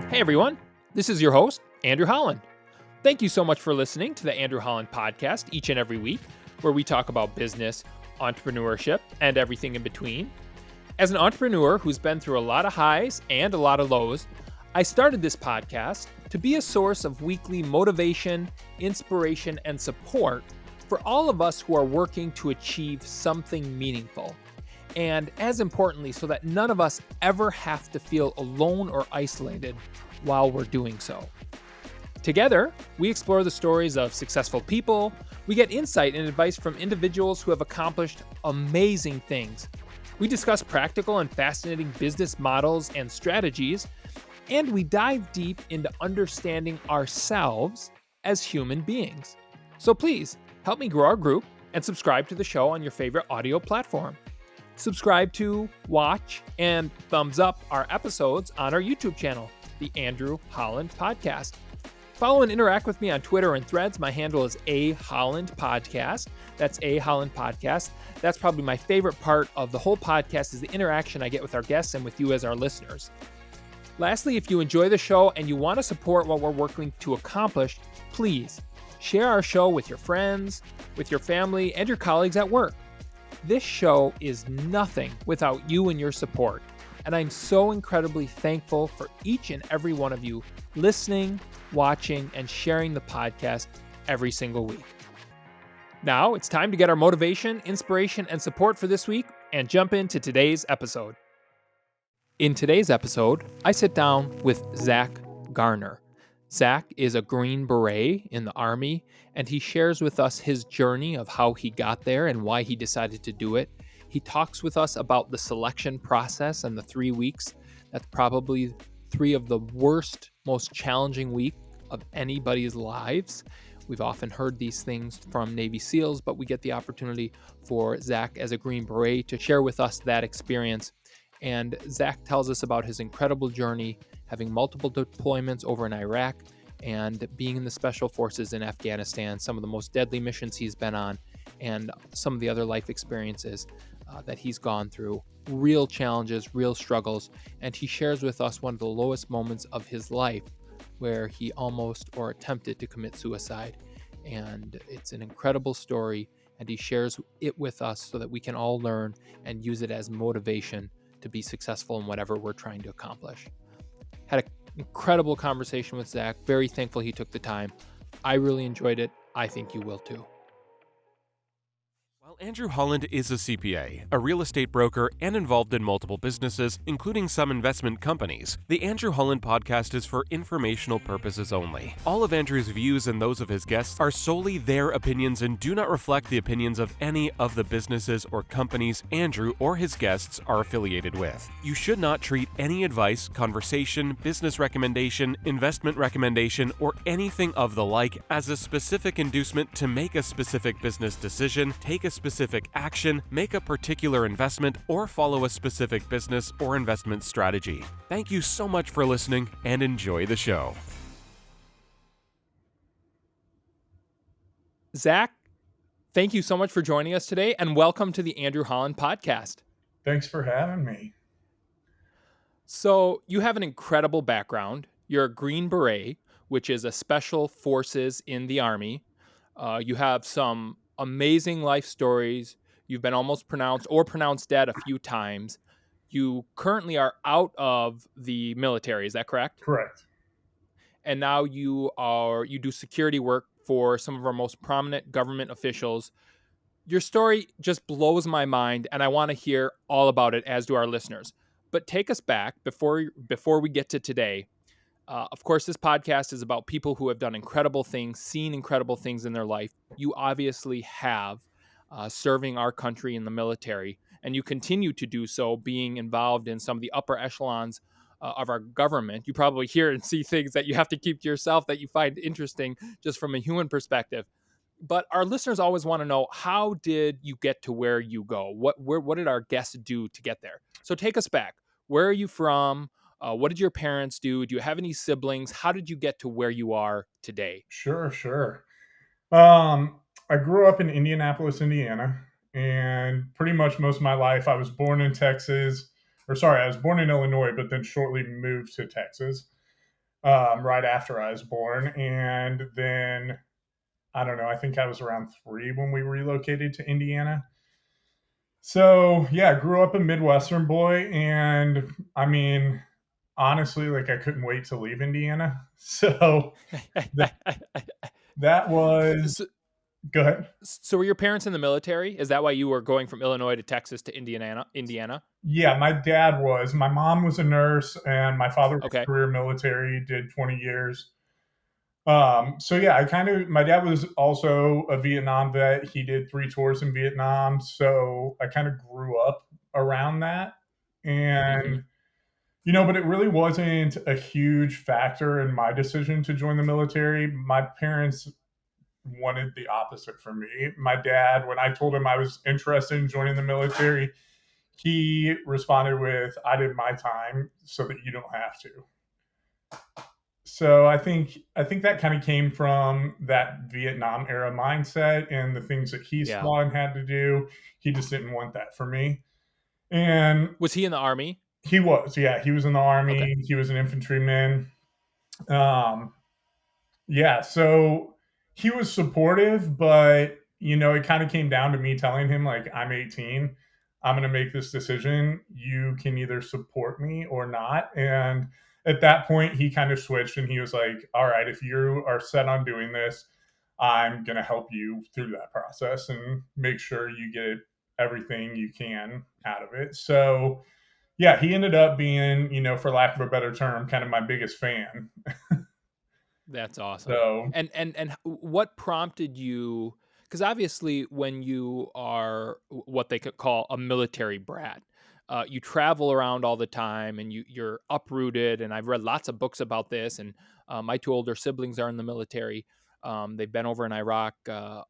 Hey everyone, this is your host, Andrew Holland. Thank you so much for listening to the Andrew Holland podcast each and every week, where we talk about business, entrepreneurship, and everything in between. As an entrepreneur who's been through a lot of highs and a lot of lows, I started this podcast to be a source of weekly motivation, inspiration, and support for all of us who are working to achieve something meaningful. And as importantly, so that none of us ever have to feel alone or isolated while we're doing so. Together, we explore the stories of successful people, we get insight and advice from individuals who have accomplished amazing things. We discuss practical and fascinating business models and strategies, and we dive deep into understanding ourselves as human beings. So please, help me grow our group and subscribe to the show on your favorite audio platform. Subscribe to, watch, and thumbs up our episodes on our YouTube channel, the Andrew Holland Podcast. Follow and interact with me on Twitter and Threads. My handle is A Holland Podcast. That's A Holland Podcast. That's probably my favorite part of the whole podcast is the interaction I get with our guests and with you as our listeners. Lastly, if you enjoy the show and you want to support what we're working to accomplish, please share our show with your friends, with your family, and your colleagues at work. This show is nothing without you and your support, and I'm so incredibly thankful for each and every one of you listening, watching, and sharing the podcast every single week. Now it's time to get our motivation, inspiration, and support for this week and jump into today's episode. In today's episode, I sit down with Zack Garner. Zack is a Green Beret in the Army, and he shares with us his journey of how he got there and why he decided to do it. He talks with us about the selection process and the 3 weeks. That's probably 3 of the worst, most challenging weeks of anybody's lives. We've often heard these things from Navy SEALs, but we get the opportunity for Zack as a Green Beret to share with us that experience. And Zack tells us about his incredible journey, having multiple deployments over in Iraq and being in the special forces in Afghanistan, some of the most deadly missions he's been on, and some of the other life experiences that he's gone through, real challenges, real struggles. And he shares with us one of the lowest moments of his life where he almost or attempted to commit suicide. And it's an incredible story, and he shares it with us so that we can all learn and use it as motivation to be successful in whatever we're trying to accomplish. Had an incredible conversation with Zack. Very thankful he took the time. I really enjoyed it. I think you will too. While Andrew Holland is a CPA, a real estate broker, and involved in multiple businesses, including some investment companies, the Andrew Holland podcast is for informational purposes only. All of Andrew's views and those of his guests are solely their opinions and do not reflect the opinions of any of the businesses or companies Andrew or his guests are affiliated with. You should not treat any advice, conversation, business recommendation, investment recommendation, or anything of the like as a specific inducement to make a specific business decision, take a specific action, make a particular investment, or follow a specific business or investment strategy. Thank you so much for listening and enjoy the show. Zack, thank you so much for joining us today, and welcome to the Andrew Holland Podcast. Thanks for having me. So you have an incredible background. You're a Green Beret, which is a special forces in the Army. You have some amazing life stories. You've been almost pronounced dead a few times. You currently are out of the military. Is that correct? Correct. And now you do security work for some of our most prominent government officials. Your story just blows my mind, and I want to hear all about it, as do our listeners. But take us back before we get to today. Of course, this podcast is about people who have done incredible things, seen incredible things in their life. You obviously have, serving our country in the military, and you continue to do so, being involved in some of the upper echelons of our government. You probably hear and see things that you have to keep to yourself that you find interesting just from a human perspective. But our listeners always want to know, how did you get to where you go? What did our guests do to get there? So take us back. Where are you from? What did your parents do? Do you have any siblings? How did you get to where you are today? Sure. I grew up in Indianapolis, Indiana, and pretty much most of my life I was born in Illinois, but then shortly moved to Texas. right after I was born. And then, I don't know, I think I was around 3 when we relocated to Indiana. So, yeah, grew up a Midwestern boy. And I mean, honestly, like, I couldn't wait to leave Indiana. So that, that was, So, go ahead. so were your parents in the military? Is that why you were going from Illinois to Texas to Indiana? Yeah, my dad was. My mom was a nurse, and my father was Okay. career military, did 20 years. So yeah, my dad was also a Vietnam vet. He did 3 tours in Vietnam. So I kind of grew up around that. Mhm. And, but it really wasn't a huge factor in my decision to join the military. My parents wanted the opposite for me. My dad, when I told him I was interested in joining the military, he responded with, "I did my time so that you don't have to." So I think that kind of came from that Vietnam era mindset and the things that he Yeah. saw and had to do. He just didn't want that for me. And Was he in the army? he was in the Okay. army. He was an infantryman. Um, Yeah, so he was supportive, but it kind of came down to me telling him like I'm 18, I'm going to make this decision. You can either support me or not. And at that point he kind of switched and he was like, "All right, if you are set on doing this, I'm going to help you through that process and make sure you get everything you can out of it." So, yeah, he ended up being, for lack of a better term, kind of my biggest fan. That's awesome. So, And what prompted you? Because obviously, when you are what they could call a military brat, you travel around all the time, and you're uprooted. And I've read lots of books about this. And my 2 older siblings are in the military. They've been over in Iraq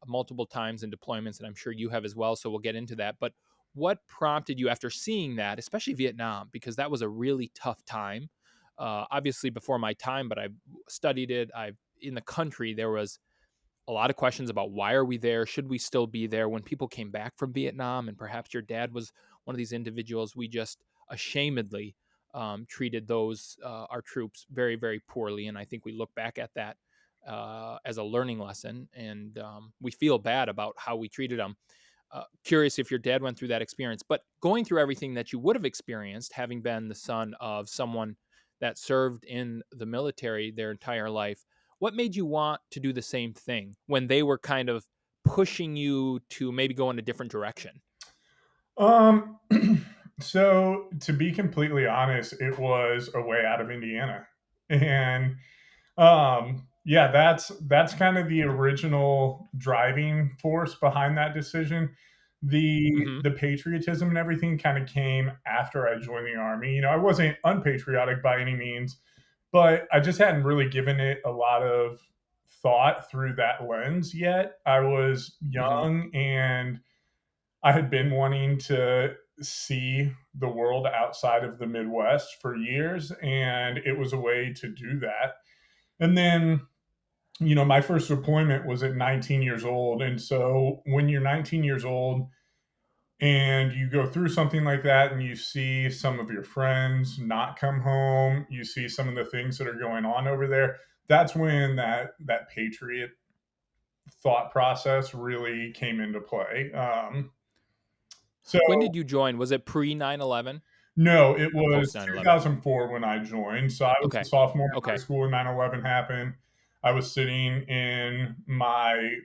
multiple times in deployments, and I'm sure you have as well. So we'll get into that. But what prompted you after seeing that, especially Vietnam, because that was a really tough time, obviously before my time, but I've studied it. I've in the country there was a lot of questions about why are we there? Should we still be there? When people came back from Vietnam, and perhaps your dad was one of these individuals, we just ashamedly treated those our troops very, very poorly, and I think we look back at that as a learning lesson, and we feel bad about how we treated them. Curious if your dad went through that experience, but going through everything that you would have experienced, having been the son of someone that served in the military their entire life, what made you want to do the same thing when they were kind of pushing you to maybe go in a different direction? Um, so to be completely honest, it was a way out of Indiana. And yeah, that's kind of the original driving force behind that decision. The Hmm. the patriotism and everything kind of came after I joined the army. I wasn't unpatriotic by any means, but I just hadn't really given it a lot of thought through that lens yet. I was Hmm. young and I had been wanting to see the world outside of the Midwest for years, and it was a way to do that. And then, my first deployment was at 19 years old. And so when you're 19 years old and you go through something like that and you see some of your friends not come home, you see some of the things that are going on over there, that's when that patriot thought process really came into play. So When did you join? Was it pre 9/11 No, it or was post 9/11? 2004 when I joined. So I was a Okay. sophomore in high Okay. school when 9/11 happened. I was sitting in my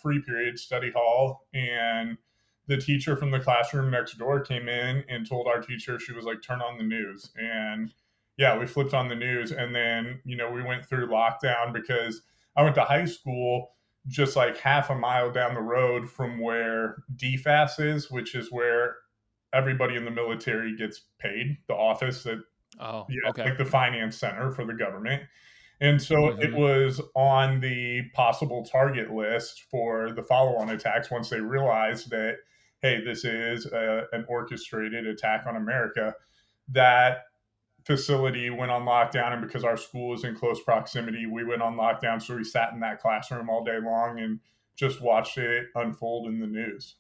free period study hall, and the teacher from the classroom next door came in and told our teacher, she was like, "Turn on the news." And yeah, we flipped on the news, and then we went through lockdown because I went to high school just like half a mile down the road from where DFAS is, which is where everybody in the military gets paid, the office that, Oh, yeah, okay. like the finance center for the government. And so it Hmm. was on the possible target list for the follow on attacks once they realized that, hey, this is an orchestrated attack on America. That facility went on lockdown. And because our school is in close proximity, we went on lockdown. So we sat in that classroom all day long and just watched it unfold in the news.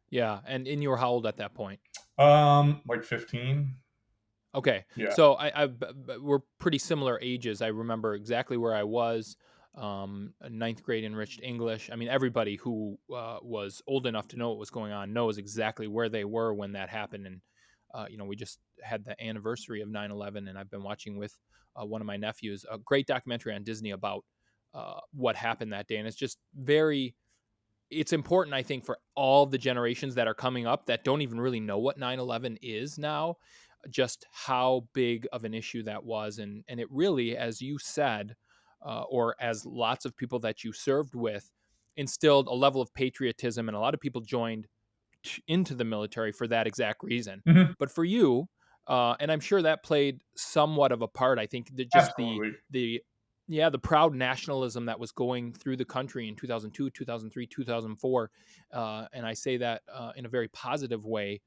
Yeah. And you were how old at that point? Like 15. Okay. Yeah. So we're pretty similar ages. I remember exactly where I was. Ninth grade enriched English. I mean, everybody who was old enough to know what was going on knows exactly where they were when that happened. And, we just had the anniversary of 9/11, and I've been watching with one of my nephews a great documentary on Disney about what happened that day. And it's just it's important, I think, for all the generations that are coming up that don't even really know what 9/11 is now, just how big of an issue that was. And it really, as you said, or as lots of people that you served with, instilled a level of patriotism, and a lot of people joined into the military for that exact reason. Mhm. But for you, and I'm sure that played somewhat of a part. I think that just Absolutely. the yeah, the proud nationalism that was going through the country in 2002, 2003, 2004, and I say that in a very positive way,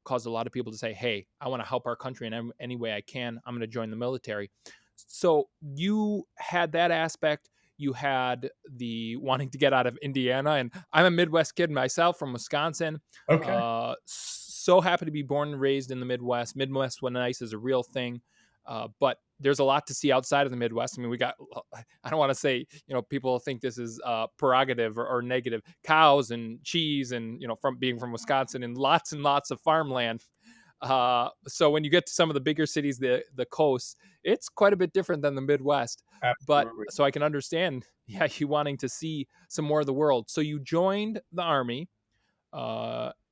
caused a lot of people to say, "Hey, I want to help our country in any way I can. I'm going to join the military." So you had that aspect. You had the wanting to get out of Indiana, and I'm a Midwest kid myself from Wisconsin. Okay. So happy to be born and raised in the Midwest. Midwest when nice is a real thing, but there's a lot to see outside of the Midwest. I mean, we got, I don't want to say, people think this is prerogative or negative, cows and cheese and, from being from Wisconsin and lots of farmland. So when you get to some of the bigger cities, the coast, it's quite a bit different than the Midwest. But Absolutely. so I can understand, yeah, you wanting to see some more of the world. So you joined the army,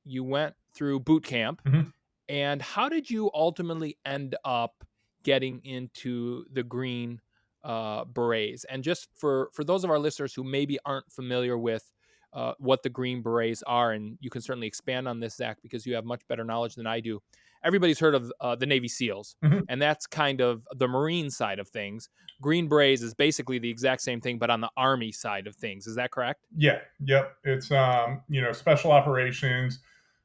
you went through boot camp, Mhm. and how did you ultimately end up getting into the Green Berets? And just for those of our listeners who maybe aren't familiar with what the Green Berets are, and you can certainly expand on this, Zach, because you have much better knowledge than I do. Everybody's heard of the Navy SEALs, Mhm. and that's kind of the Marine side of things. Green Berets is basically the exact same thing, but on the Army side of things. Is that correct? Yeah. Yep. It's special operations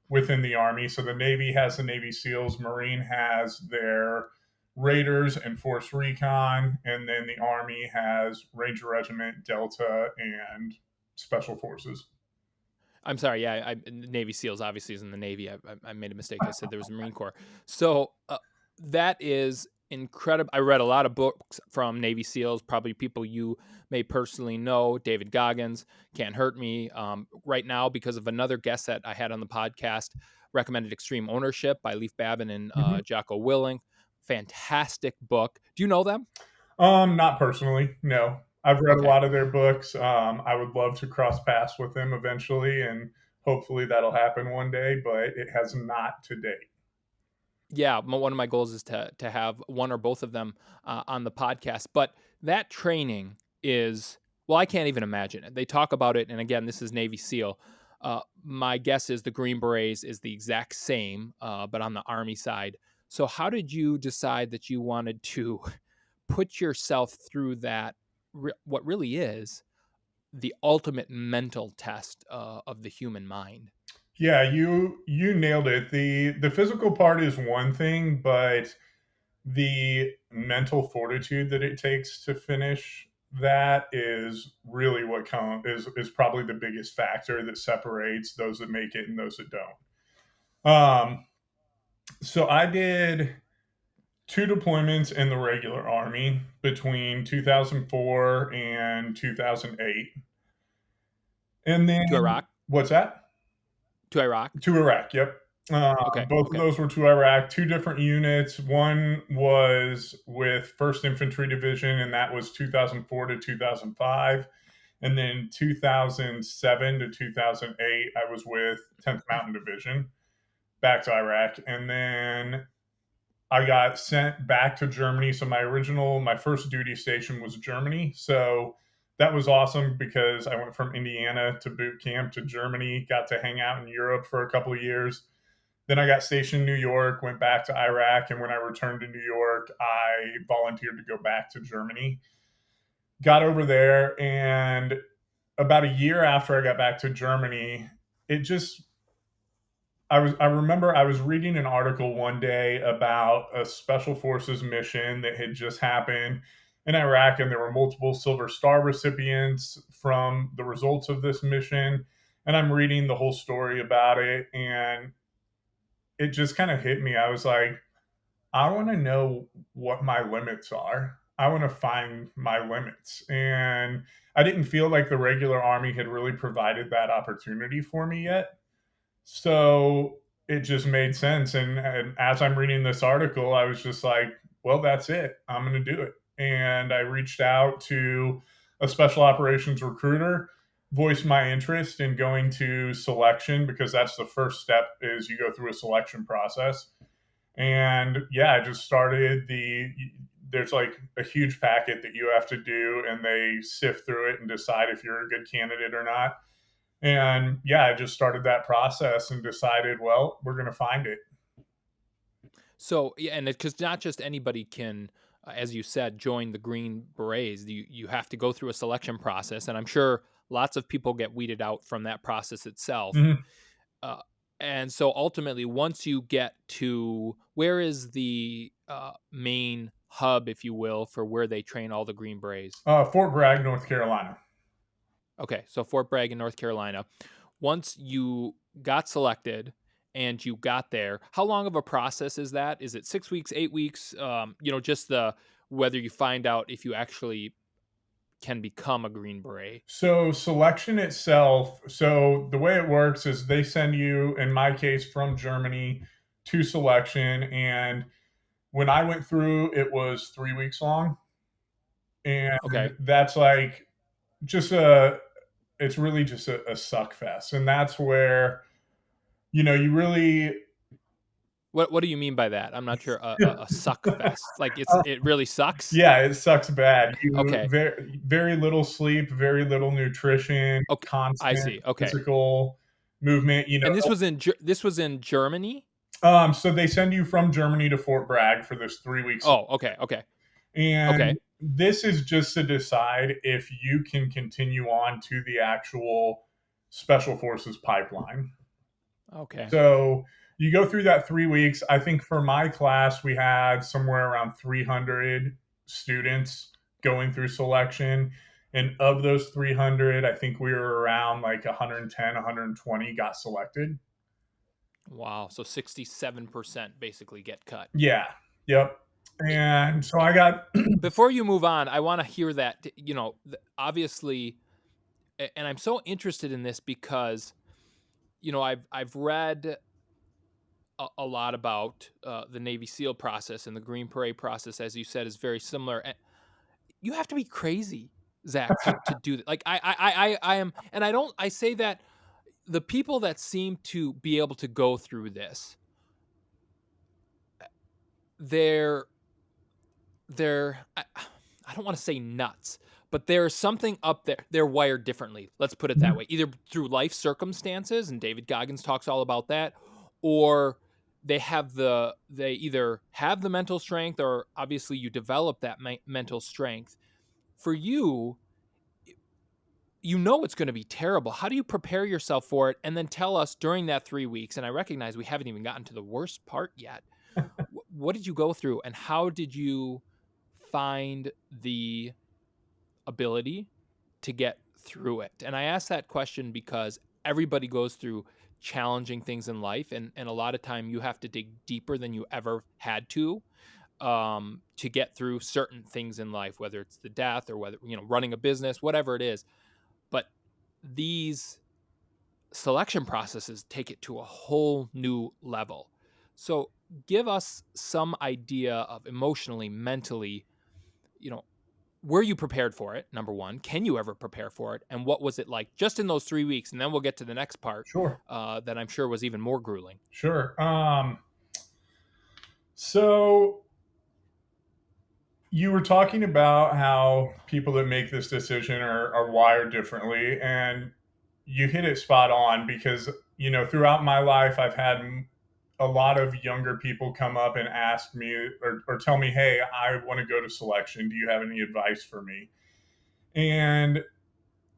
within the Army. So the Navy has the Navy SEALs, Marine has their Raiders and Force Recon, and then the Army has Ranger Regiment, Delta, and Special Forces. I'm sorry. Yeah, Navy SEALs obviously is in the Navy. I made a mistake. I said there was a Marine Corps. So that is incredible. I read a lot of books from Navy SEALs. Probably people you may personally know. David Goggins, Can't Hurt Me. Right now, because of another guest that I had on the podcast, recommended Extreme Ownership by Leif Babin and Mhm. Jocko Willink. Fantastic book. Do you know them? Not personally, no. I've read a Okay. lot of their books. I would love to cross paths with them eventually, and hopefully that'll happen one day, but it has not to date. Yeah, one of my goals is to have one or both of them on the podcast. But that training is, well, I can't even imagine it. They talk about it, and again, this is Navy SEAL. My guess is the Green Berets is the exact same, but on the Army side. So, how did you decide that you wanted to put yourself through that? What really is the ultimate mental test of the human mind? Yeah, you nailed it. The physical part is one thing, but the mental fortitude that it takes to finish that is really what is probably the biggest factor that separates those that make it and those that don't. So I did two deployments in the regular army between 2004 and 2008. And then To Iraq? what's that? To Iraq? To Iraq, yep. Okay. Both of Okay. those were to Iraq, two different units. One was with 1st Infantry Division, and that was 2004 to 2005. And then 2007 to 2008, I was with 10th Mountain Division back to Iraq. And then I got sent back to Germany. So my first duty station was Germany. So that was awesome because I went from Indiana to boot camp to Germany, got to hang out in Europe for a couple of years. Then I got stationed in New York, went back to Iraq, and when I returned to New York, I volunteered to go back to Germany. Got over there, and about a year after I got back to Germany, it just I remember I was reading an article one day about a special forces mission that had just happened in Iraq, and there were multiple Silver Star recipients from the results of this mission. And I'm reading the whole story about it, and it just kind of hit me. I was like, I want to know what my limits are. I want to find my limits. And I didn't feel like the regular army had really provided that opportunity for me yet. So it just made sense. And as I'm reading this article, I was just like, well, that's it. I'm going to do it. And I reached out to a special operations recruiter, voiced my interest in going to selection because that's the first step is you go through a selection process. And yeah, I just started there's like a huge packet that you have to do and they sift through it and decide if you're a good candidate or not. And yeah, I just started that process and decided, well, we're going to find it. So, yeah, and because not just anybody can, as you said, join the Green Berets. You have to go through a selection process, and I'm sure lots of people get weeded out from that process itself. Mhm. Uh, and so ultimately, once you get to where is the main hub, if you will, for where they train all the Green Berets? Fort Bragg, North Carolina. Okay, so Fort Bragg in North Carolina. Once you got selected and you got there, how long of a process is that? Is it 6 weeks, 8 weeks? Just the whether you find out if you actually can become a Green Beret. So selection itself, so the way it works is they send you, in my case, from Germany to selection. And when I went through, it was 3 weeks long. And Okay. that's like just a it's really just a suck fest. And that's where, you really What do you mean by that? I'm not sure. A suck fest. Like it really sucks. yeah, it sucks bad. You Okay. very little sleep, very little nutrition, Okay. I constant see. Okay. physical movement. And this was in Germany. So they send you from Germany to Fort Bragg for this 3 weeks, Oh, okay. Okay. and Okay. this is just to decide if you can continue on to the actual Special Forces pipeline. Okay. So you go through that 3 weeks. I think for my class, we had somewhere around 300 students going through selection. And of those 300, I think we were around like 110, 120 got selected. Wow. So 67% basically get cut. Yeah. Yep. And so I I got, Before you move on, I wanna hear that, obviously, and I'm so interested in this because, I've read a lot about, the Navy SEAL process, and the Green Beret process, as you said, is very similar, and you have to be crazy, Zach, to do that. Like, I am, and I say that the people that seem to be able to go through this, they're I don't want to say nuts, but there's something up there. They're wired differently. Let's put it that way. Either through life circumstances, and David Goggins talks all about that, or they either have the mental strength, or obviously you develop that mental strength. For you, it's going to be terrible. How do you prepare yourself for it, and then tell us during that 3 weeks? And I recognize we haven't even gotten to the worst part yet. What did you go through, and how did you find the ability to get through it? And I ask that question because everybody goes through challenging things in life, and a lot of time you have to dig deeper than you ever had to get through certain things in life, whether it's the death, or whether running a business, whatever it is. But these selection processes take it to a whole new level. So give us some idea of emotionally, mentally, you know, were you prepared for it? Number one, can you ever prepare for it? And what was it like just in those 3 weeks? And then we'll get to the next part sure, that I'm sure was even more grueling. sure. So you were talking about how people that make this decision are wired differently, and you hit it spot on because throughout my life I've had a lot of younger people come up and ask me or tell me, "Hey, I want to go to selection. Do you have any advice for me?" And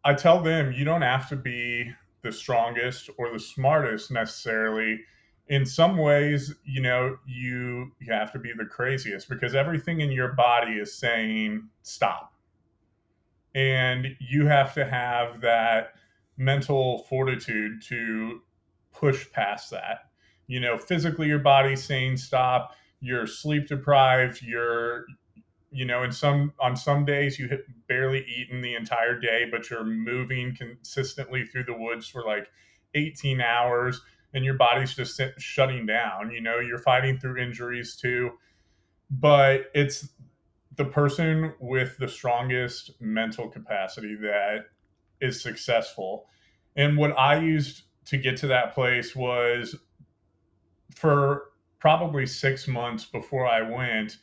I tell them, you don't have to be the strongest or the smartest necessarily. In some ways, you have to be the craziest because everything in your body is saying stop. And you have to have that mental fortitude to push past that. Physically your body's saying stop, you're sleep deprived, you're, on some days you hit barely eaten the entire day, but you're moving consistently through the woods for like 18 hours, and your body's just shutting down. You're fighting through injuries too, but it's the person with the strongest mental capacity that is successful. And what I used to get to that place was, for probably 6 months before I went,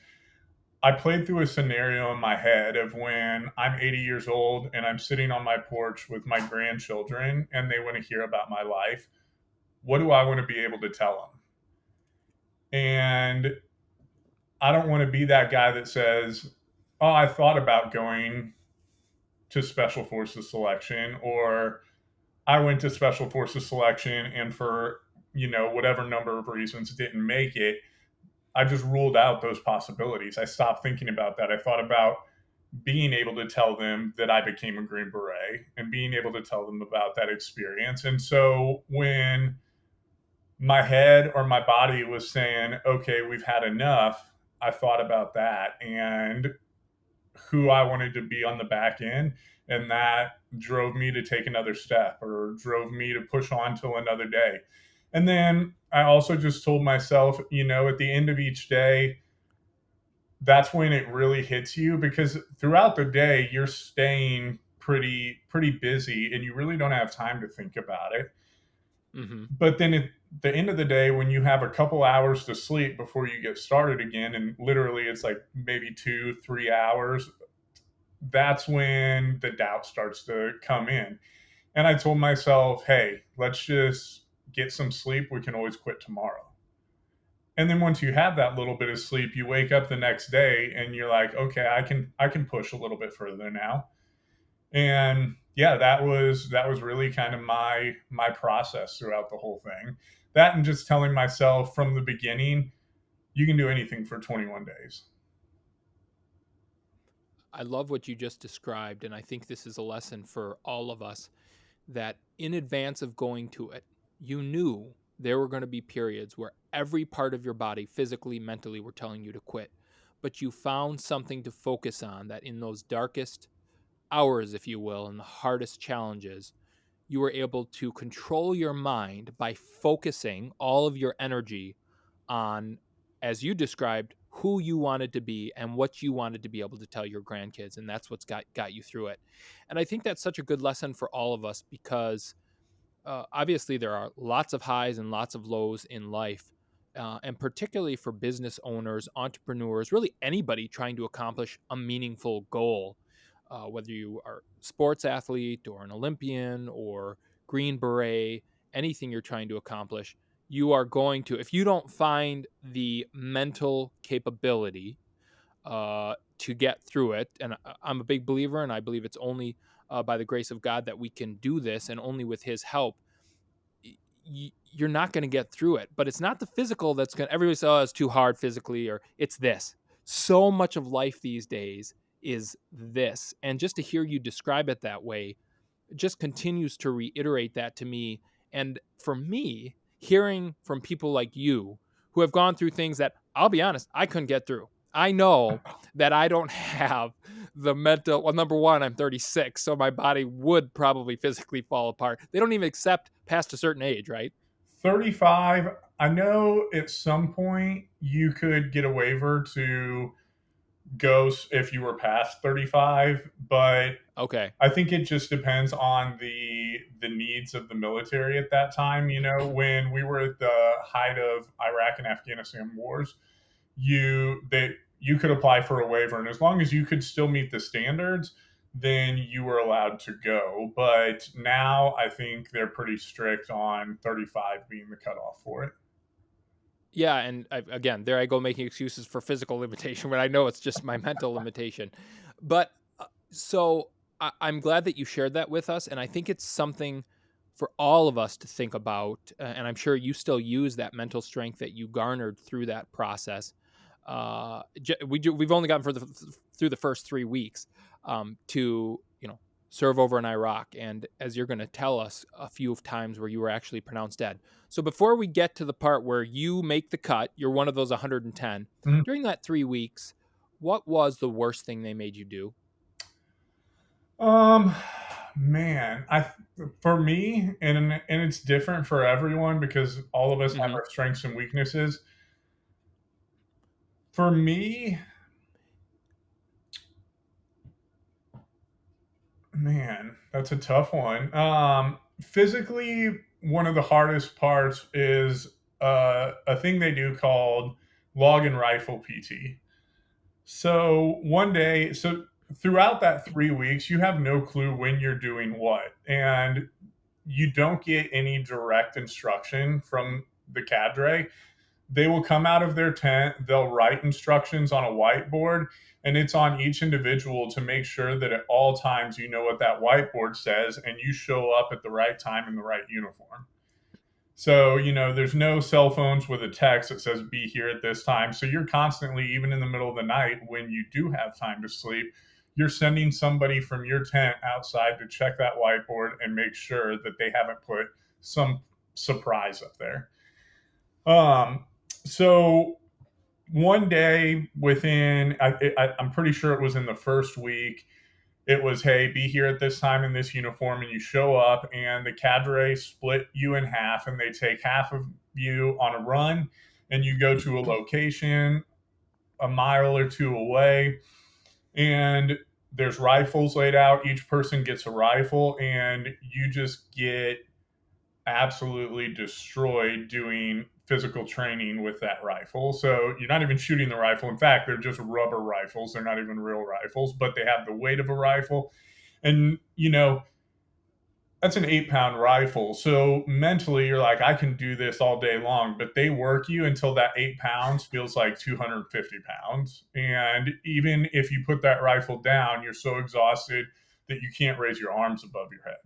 I played through a scenario in my head of when I'm 80 years old and I'm sitting on my porch with my grandchildren and they want to hear about my life. What do I want to be able to tell them? And I don't want to be that guy that says, "Oh, I thought about going to Special Forces selection," or "I went to Special Forces selection and for, whatever number of reasons didn't make it." I just ruled out those possibilities. I stopped thinking about that. I thought about being able to tell them that I became a Green Beret and being able to tell them about that experience. And so when my head or my body was saying, okay, we've had enough, I thought about that and who I wanted to be on the back end. And that drove me to take another step or drove me to push on till another day. And then I also just told myself, at the end of each day, that's when it really hits you, because throughout the day you're staying pretty busy and you really don't have time to think about it. Mm-hmm. But then at the end of the day, when you have a couple hours to sleep before you get started again, and literally it's like maybe 2-3 hours, that's when the doubt starts to come in. And I told myself, hey, let's just get some sleep. We can always quit tomorrow. And then once you have that little bit of sleep, you wake up the next day and you're like, okay, I can push a little bit further now. And yeah, that was really kind of my process throughout the whole thing. That and just telling myself from the beginning, you can do anything for 21 days. I love what you just described, and I think this is a lesson for all of us, that in advance of going to it, you knew there were going to be periods where every part of your body, physically, mentally, were telling you to quit. But you found something to focus on, that in those darkest hours, if you will, and the hardest challenges, you were able to control your mind by focusing all of your energy on, as you described, who you wanted to be and what you wanted to be able to tell your grandkids. And that's what's got you through it. And I think that's such a good lesson for all of us, because obviously there are lots of highs and lots of lows in life. And particularly for business owners, entrepreneurs, really anybody trying to accomplish a meaningful goal, whether you are a sports athlete or an Olympian or Green Beret, anything you're trying to accomplish, you are going to, if you don't find the mental capability to get through it, and I'm a big believer, and I believe it's only by the grace of God that we can do this, and only with His help, you're not going to get through it. But it's not the physical that's going to, everybody says, oh, it's too hard physically, or it's this. So much of life these days is this. And just to hear you describe it that way just continues to reiterate that to me. And for me, hearing from people like you who have gone through things that, I'll be honest, I couldn't get through. I know that I don't have the mental, well, number one, I'm 36, so my body would probably physically fall apart. They don't even accept past a certain age, right? 35, I know at some point you could get a waiver to go if you were past 35, but Okay. I think it just depends on the needs of the military at that time. When we were at the height of Iraq and Afghanistan wars, you could apply for a waiver, and as long as you could still meet the standards, then you were allowed to go. But now I think they're pretty strict on 35 being the cutoff for it. Yeah, and again, there I go making excuses for physical limitation when I know it's just my mental limitation. But so I'm glad that you shared that with us, and I think it's something for all of us to think about. And I'm sure you still use that mental strength that you garnered through that process. We've only gotten through the first 3 weeks to serve over in Iraq, and as you're going to tell us, a few of times where you were actually pronounced dead. So before we get to the part where you make the cut, you're one of those 110. Mhm. During that 3 weeks, what was the worst thing they made you do? Um, man, for me, and it's different for everyone because all of us have Mm-hmm. our strengths and weaknesses. For me, man, that's a tough one. Physically, one of the hardest parts is a thing they do called log and rifle PT. So one day, so throughout that 3 weeks, you have no clue when you're doing what, and you don't get any direct instruction from the cadre. They will come out of their tent, they'll write instructions on a whiteboard, and it's on each individual to make sure that at all times you know what that whiteboard says and you show up at the right time in the right uniform. So, there's no cell phones with a text that says be here at this time. So you're constantly, even in the middle of the night when you do have time to sleep, you're sending somebody from your tent outside to check that whiteboard and make sure that they haven't put some surprise up there. So one day I'm pretty sure it was in the first week, it was, hey, be here at this time in this uniform, and you show up, and the cadre split you in half, and they take half of you on a run, and you go to a location a mile or two away, and there's rifles laid out. Each person gets a rifle, and you just get absolutely destroyed doing physical training with that rifle. So you're not even shooting the rifle. In fact, they're just rubber rifles. They're not even real rifles, but they have the weight of a rifle. And, that's an 8-pound rifle. So mentally, you're like, I can do this all day long, but they work you until that 8 pounds feels like 250 pounds. And even if you put that rifle down, you're so exhausted that you can't raise your arms above your head.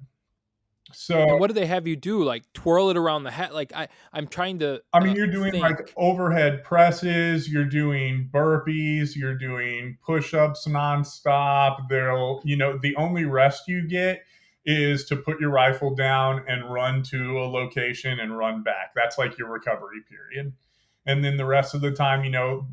So And what do they have you do? Like twirl it around the head? Like I'm trying to I mean, you're doing like think. overhead presses, you're doing burpees, you're doing push-ups nonstop. The only rest you get is to put your rifle down and run to a location and run back. That's like your recovery period. And then the rest of the time,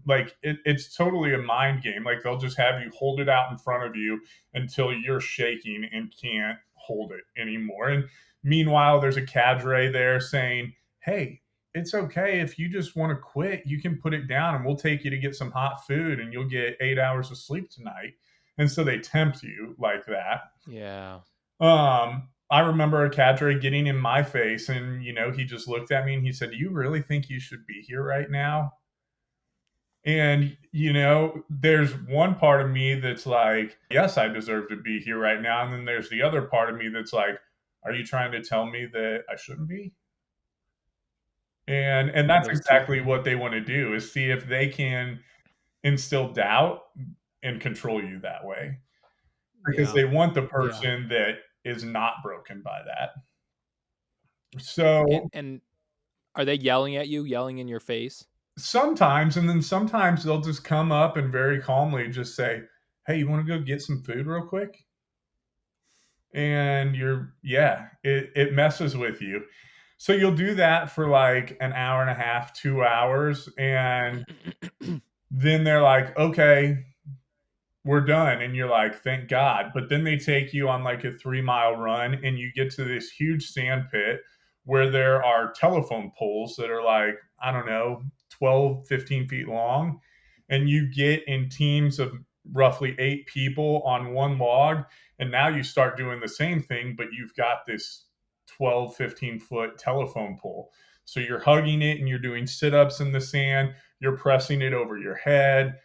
like it's totally a mind game. Like they'll just have you hold it out in front of you until you're shaking and can't hold it anymore. And meanwhile, there's a cadre there saying, hey, it's okay if you just want to quit. You can put it down and we'll take you to get some hot food and you'll get 8 hours of sleep tonight. And so they tempt you like that. Yeah. I remember a cadre getting in my face and, he just looked at me and he said, do you really think you should be here right now? And, there's one part of me that's like, yes, I deserve to be here right now. And then there's the other part of me that's like, are you trying to tell me that I shouldn't be? And that's Those two. exactly what they wanna do, is see if they can instill doubt and control you that way, because Yeah. they want the Yeah. person that is not broken by that. And So, and are they yelling at you, yelling in your face? sometimes and then sometimes they'll just come up and very calmly just say, "Hey, you wanna go get some food real quick?" And it messes with you. So you'll do that for, like, an hour and a half, 2 hours, and then they're like, "Okay, we're done." And you're like, thank God. But then they take you on like a 3 mile run and you get to this huge sand pit where there are telephone poles that are like, I don't know, 12, 15 feet long. And you get in teams of roughly 8 people on one log. And now you start doing the same thing, but you've got this 12, 15-foot telephone pole. So you're hugging it and you're doing sit ups in the sand, you're pressing it over your head,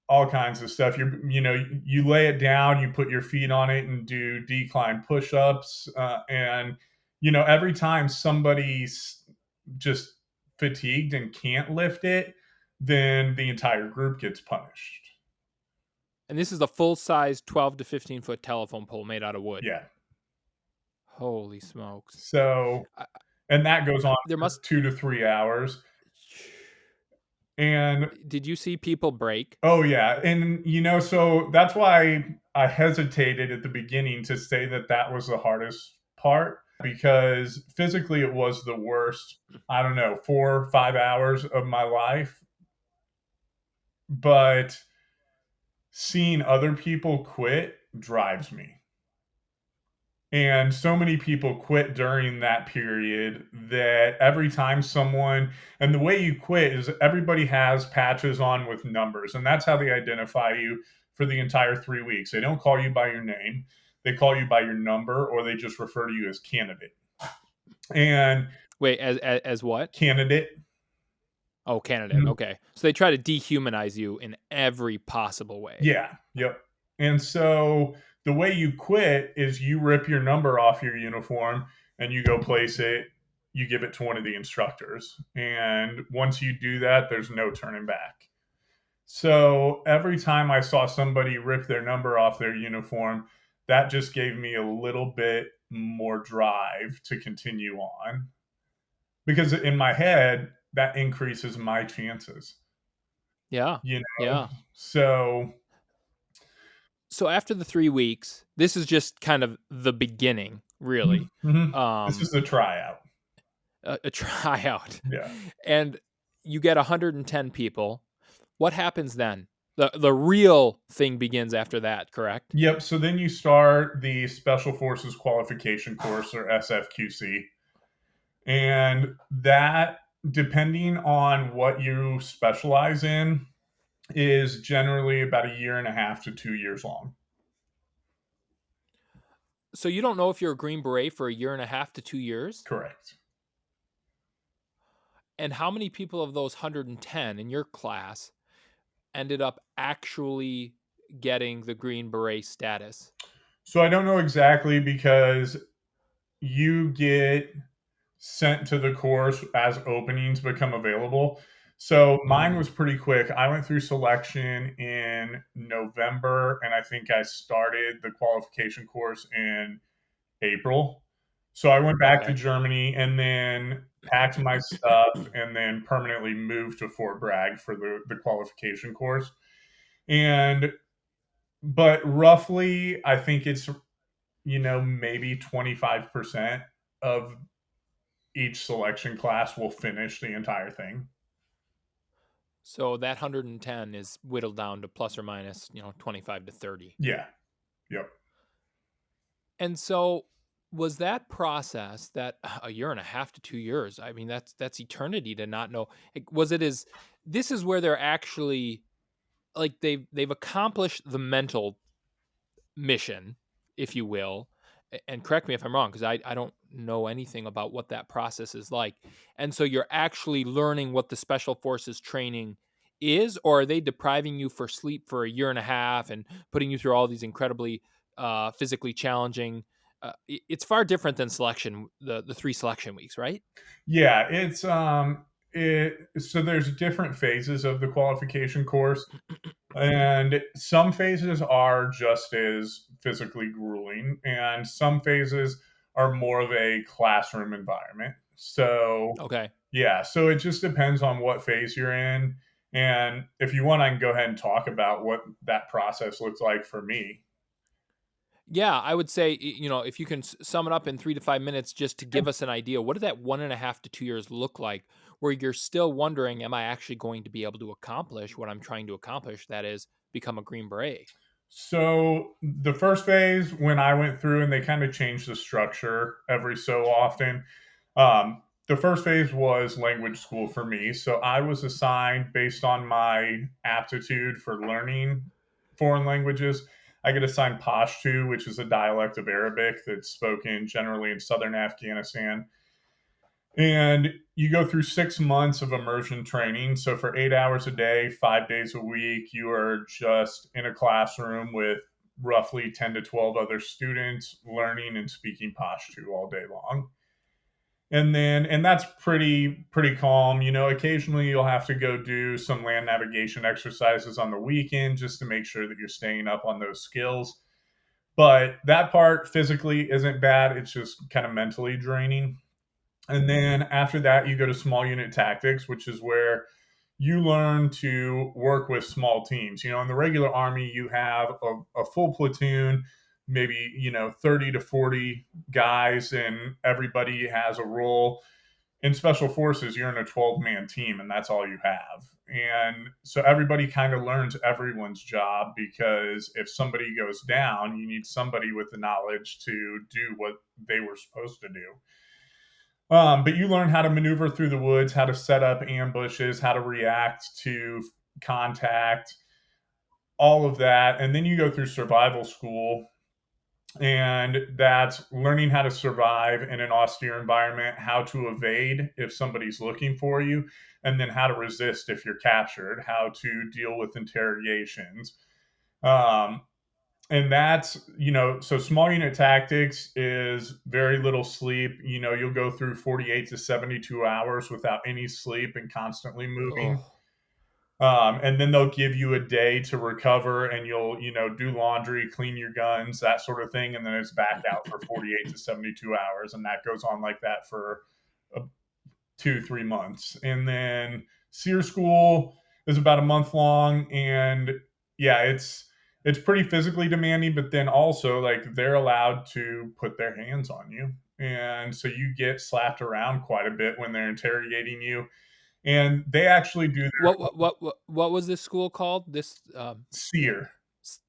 all kinds of stuff. You lay it down, you put your feet on it, and do decline push-ups. And every time somebody's just fatigued and can't lift it, then the entire group gets punished. And this is a full size 12 to 15-foot telephone pole made out of wood. Yeah. Holy smokes. So, I, and that goes on there for must 2 to 3 hours. And Did you see people break? oh yeah, and so that's why I hesitated at the beginning to say that that was the hardest part because physically it was the worst, I don't know, 4 or 5 hours of my life. But seeing other people quit drives me. And so many people quit during that period that every time someone, and the way you quit is everybody has patches on with numbers, and that's how they identify you for the entire 3 weeks. They don't call you by your name, they call you by your number, or they just refer to you as candidate. And Wait, as what? candidate. Oh, candidate. Mhm. Okay. So they try to dehumanize you in every possible way. Yeah, yep. And so the way you quit is you rip your number off your uniform and you go place it, you give it to one of the instructors. And once you do that, there's no turning back. So every time I saw somebody rip their number off their uniform, that just gave me a little bit more drive to continue on. Because in my head, that increases my chances, Yeah. you know? Yeah. So, So after the 3 weeks, this is just kind of the beginning, mhm, really. mhm. This Um, is the tryout. a tryout. Yeah. And you get 110 people. What happens then? The real thing begins after that, correct? Yep. So then you start the Special Forces Qualification Course, or SFQC. And that, depending on what you specialize in, is generally about a year and a half to 2 years long. So you don't know if you're a Green Beret for a year and a half to 2 years? Correct. And how many people of those 110 in your class ended up actually getting the Green Beret status? So I don't know exactly because you get sent to the course as openings become available. So mine Mhm. was pretty quick. I went through selection in November, and I think I started the qualification course in April. So I went back to Okay. Germany and then packed my stuff and then permanently moved to Fort Bragg for the qualification course. And but roughly, I think it's, maybe 25% of each selection class will finish the entire thing. So that 110 is whittled down to plus or minus, 25 to 30. Yeah. Yep. And so was that process that a year and a half to 2 years? I mean, that's eternity to not know. Was it as this is where they're actually like they've accomplished the mental mission, if you will. And correct me if I'm wrong, because I don't know anything about what that process is like. And so you're actually learning what the special forces training is, or are they depriving you for sleep for a year and a half and putting you through all these incredibly physically challenging? It's far different than selection, the 3 selection weeks, right? Yeah, so there's different phases of the qualification course. And some phases are just as physically grueling, and some phases are more of a classroom environment. So, Okay. yeah, so it just depends on what phase you're in. And if you want, I can go ahead and talk about what that process looks like for me. Yeah, I would say, if you can sum it up in 3 to 5 minutes, just to give us an idea, what did that 1.5 to 2 years look like, where you're still wondering, am I actually going to be able to accomplish what I'm trying to accomplish? That is, become a Green Beret. So, the first phase, when I went through and they kind of changed the structure every so often, the first phase was language school for me. So I was assigned based on my aptitude for learning foreign languages. I get assigned Pashto, which is a dialect of Arabic that's spoken generally in southern Afghanistan. And you go through 6 months of immersion training. So for 8 hours a day, 5 days a week, you are just in a classroom with roughly 10 to 12 other students learning and speaking Pashto all day long. And that's pretty calm. Occasionally you'll have to go do some land navigation exercises on the weekend just to make sure that you're staying up on those skills. But that part physically isn't bad. It's just kind of mentally draining. And then after that, you go to small unit tactics, which is where you learn to work with small teams. In the regular army, you have a full platoon, maybe 30 to 40 guys, and everybody has a role. In special forces, you're in a 12-man team, and that's all you have. And so everybody kind of learns everyone's job, because if somebody goes down, you need somebody with the knowledge to do what they were supposed to do. But you learn how to maneuver through the woods, how to set up ambushes, how to react to contact, all of that. And then you go through survival school, and that's learning how to survive in an austere environment, how to evade if somebody's looking for you, and then how to resist if you're captured, how to deal with interrogations. Um, and that's, so small unit tactics is very little sleep. You'll go through 48 to 72 hours without any sleep and constantly moving. Oh. And then they'll give you a day to recover, and you'll, do laundry, clean your guns, that sort of thing. And then it's back out for 48 to 72 hours. And that goes on like that for 2-3 months. And then SEER school is about a month long. And yeah, it's pretty physically demanding, but then also like they're allowed to put their hands on you. And so you get slapped around quite a bit when they're interrogating you. And they actually do their What was this school called? This SEER. s-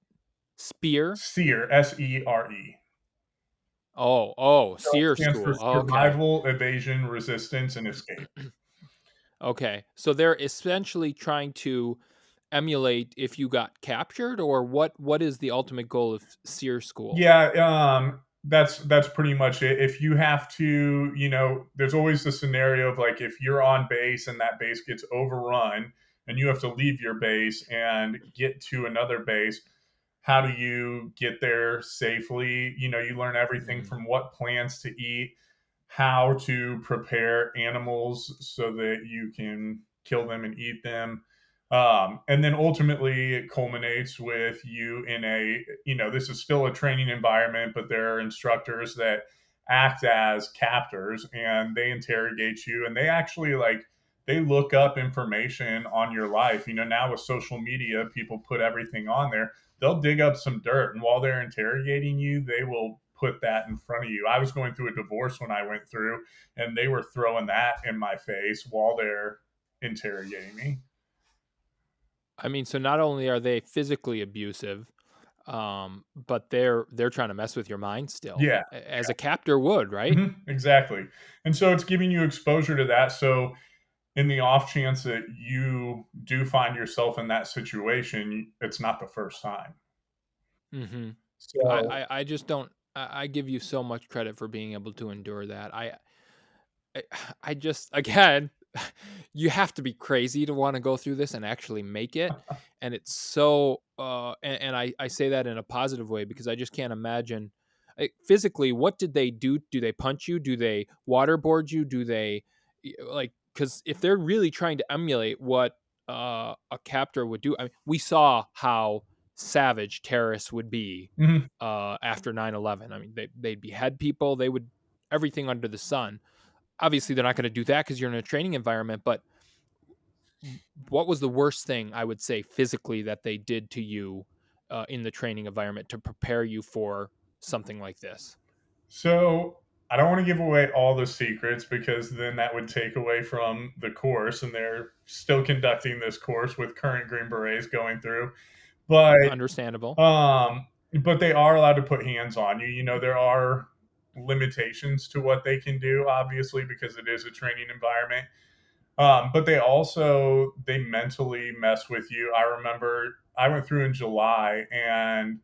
spear? SEER, SERE. Oh, So it seer stands for school. Oh, okay. survival, evasion, resistance, and escape. Okay. So they're essentially trying to emulate if you got captured, or what is the ultimate goal of seer school? Yeah, that's pretty much it. If you have to, there's always the scenario of like if you're on base and that base gets overrun and you have to leave your base and get to another base, how do you get there safely? You learn everything Mhm. from what plants to eat, how to prepare animals so that you can kill them and eat them. And then ultimately, it culminates with you in this is still a training environment, but there are instructors that act as captors, and they interrogate you, and they actually they look up information on your life. Now with social media, people put everything on there. They'll dig up some dirt, and while they're interrogating you, they will put that in front of you. I was going through a divorce when I went through, and they were throwing that in my face while they're interrogating me. I mean, so not only are they physically abusive, but they're trying to mess with your mind still, Yeah, as a captor would, right? exactly. And so it's giving you exposure to that. So in the off chance that you do find yourself in that situation, it's not the first time. Mhm. So I just don't. I give you so much credit for being able to endure that. I I just again, you have to be crazy to wanna go through this and actually make it, and it's so, and I say that in a positive way because I just can't imagine, physically, what did they do? Do they punch you? Do they waterboard you? Do they, because if they're really trying to emulate what, a captor would do, I mean, we saw how savage terrorists would be, mhm. after 9/11. I mean, they'd behead people, they would everything under the sun. Obviously they're not going to do that because you're in a training environment, but what was the worst thing, I would say, physically that they did to you, in the training environment to prepare you for something like this? So I don't want to give away all the secrets, because then that would take away from the course, and they're still conducting this course with current Green Berets going through. But Understandable. um, but they are allowed to put hands on you. There are limitations to what they can do, obviously, because it is a training environment. But they mentally mess with you. I remember I went through in July, and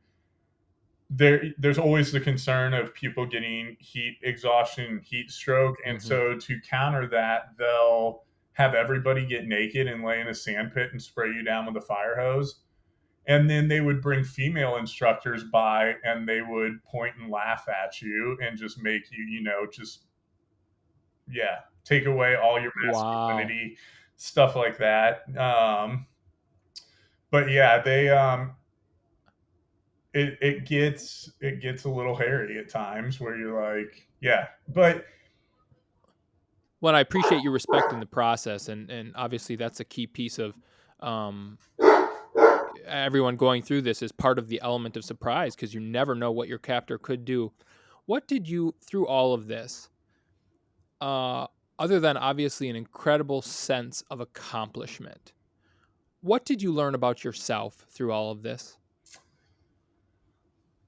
there's always the concern of people getting heat exhaustion, heat stroke. And Hmm. so to counter that, they'll have everybody get naked and lay in a sand pit and spray you down with a fire hose. And then they would bring female instructors by, and they would point and laugh at you and just make you, just, yeah, take away all your Wow. masculinity, stuff like that. But yeah, it gets a little hairy at times, where you're like, yeah. But Well, I appreciate you respecting the process, and obviously that's a key piece of um, everyone going through this is part of the element of surprise because you never know what your captor could do. What did you through all of this, uh, other than obviously an incredible sense of accomplishment? What did you learn about yourself through all of this?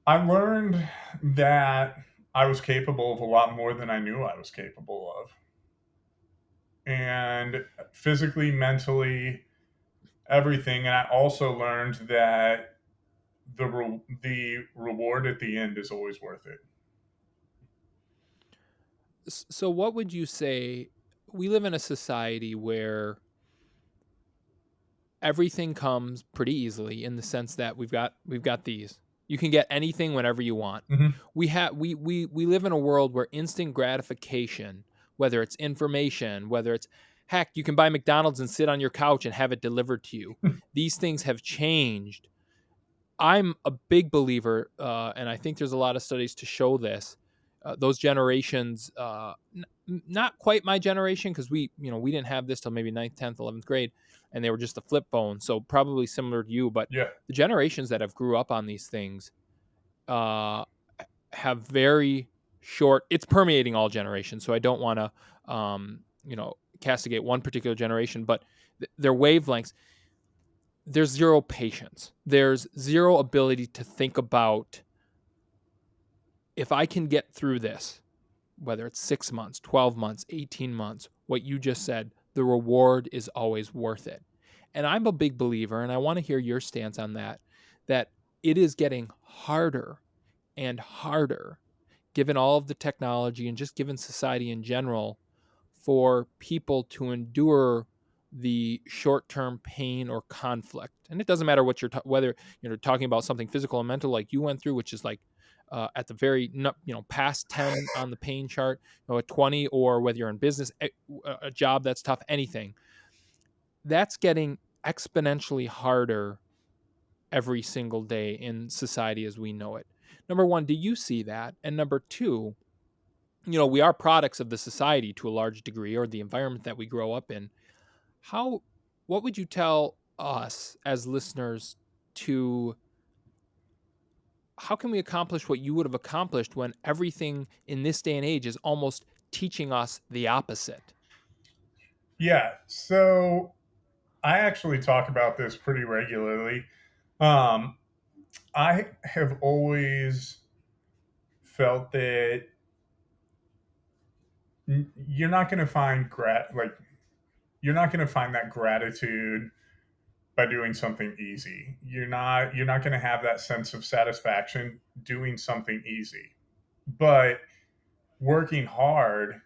I learned that I was capable of a lot more than I knew I was capable of. And physically, mentally, everything. And I also learned that the reward at the end is always worth it. So, what would you say? We live in a society where everything comes pretty easily in the sense that we've got these. You can get anything whenever you want. Mm-hmm. We live in a world where instant gratification, whether it's information, whether it's heck, you can buy McDonald's and sit on your couch and have it delivered to you. These things have changed. I'm a big believer, and I think there's a lot of studies to show this. Those generations, not quite my generation, because we didn't have this till maybe ninth, 10th, 11th grade, and they were just a flip phone. So probably similar to you, but Yeah. the generations that have grew up on these things uh, have very short. It's permeating all generations. So I don't want to, castigate one particular generation, but their wavelengths, there's zero patience. There's zero ability to think about if I can get through this, whether it's 6 months, 12 months, 18 months, what you just said, the reward is always worth it. And I'm a big believer, and I want to hear your stance on that it is getting harder and harder, given all of the technology and just given society in general, for people to endure the short-term pain or conflict. And it doesn't matter what whether you're talking about something physical and mental like you went through, which is like at the very past 10 on the pain chart, a 20, or whether you're in business, a job that's tough, anything that's getting exponentially harder every single day in society as we know it. Number one, do you see that? And number two, we are products of the society to a large degree, or the environment that we grow up in. How, what would you tell us as listeners to, how can we accomplish what you would have accomplished when everything in this day and age is almost teaching us the opposite? Yeah. So I actually talk about this pretty regularly. Um, I have always felt that you're not going to find you're not going to find that gratitude by doing something easy. You're not going to have that sense of satisfaction doing something easy. But working hard,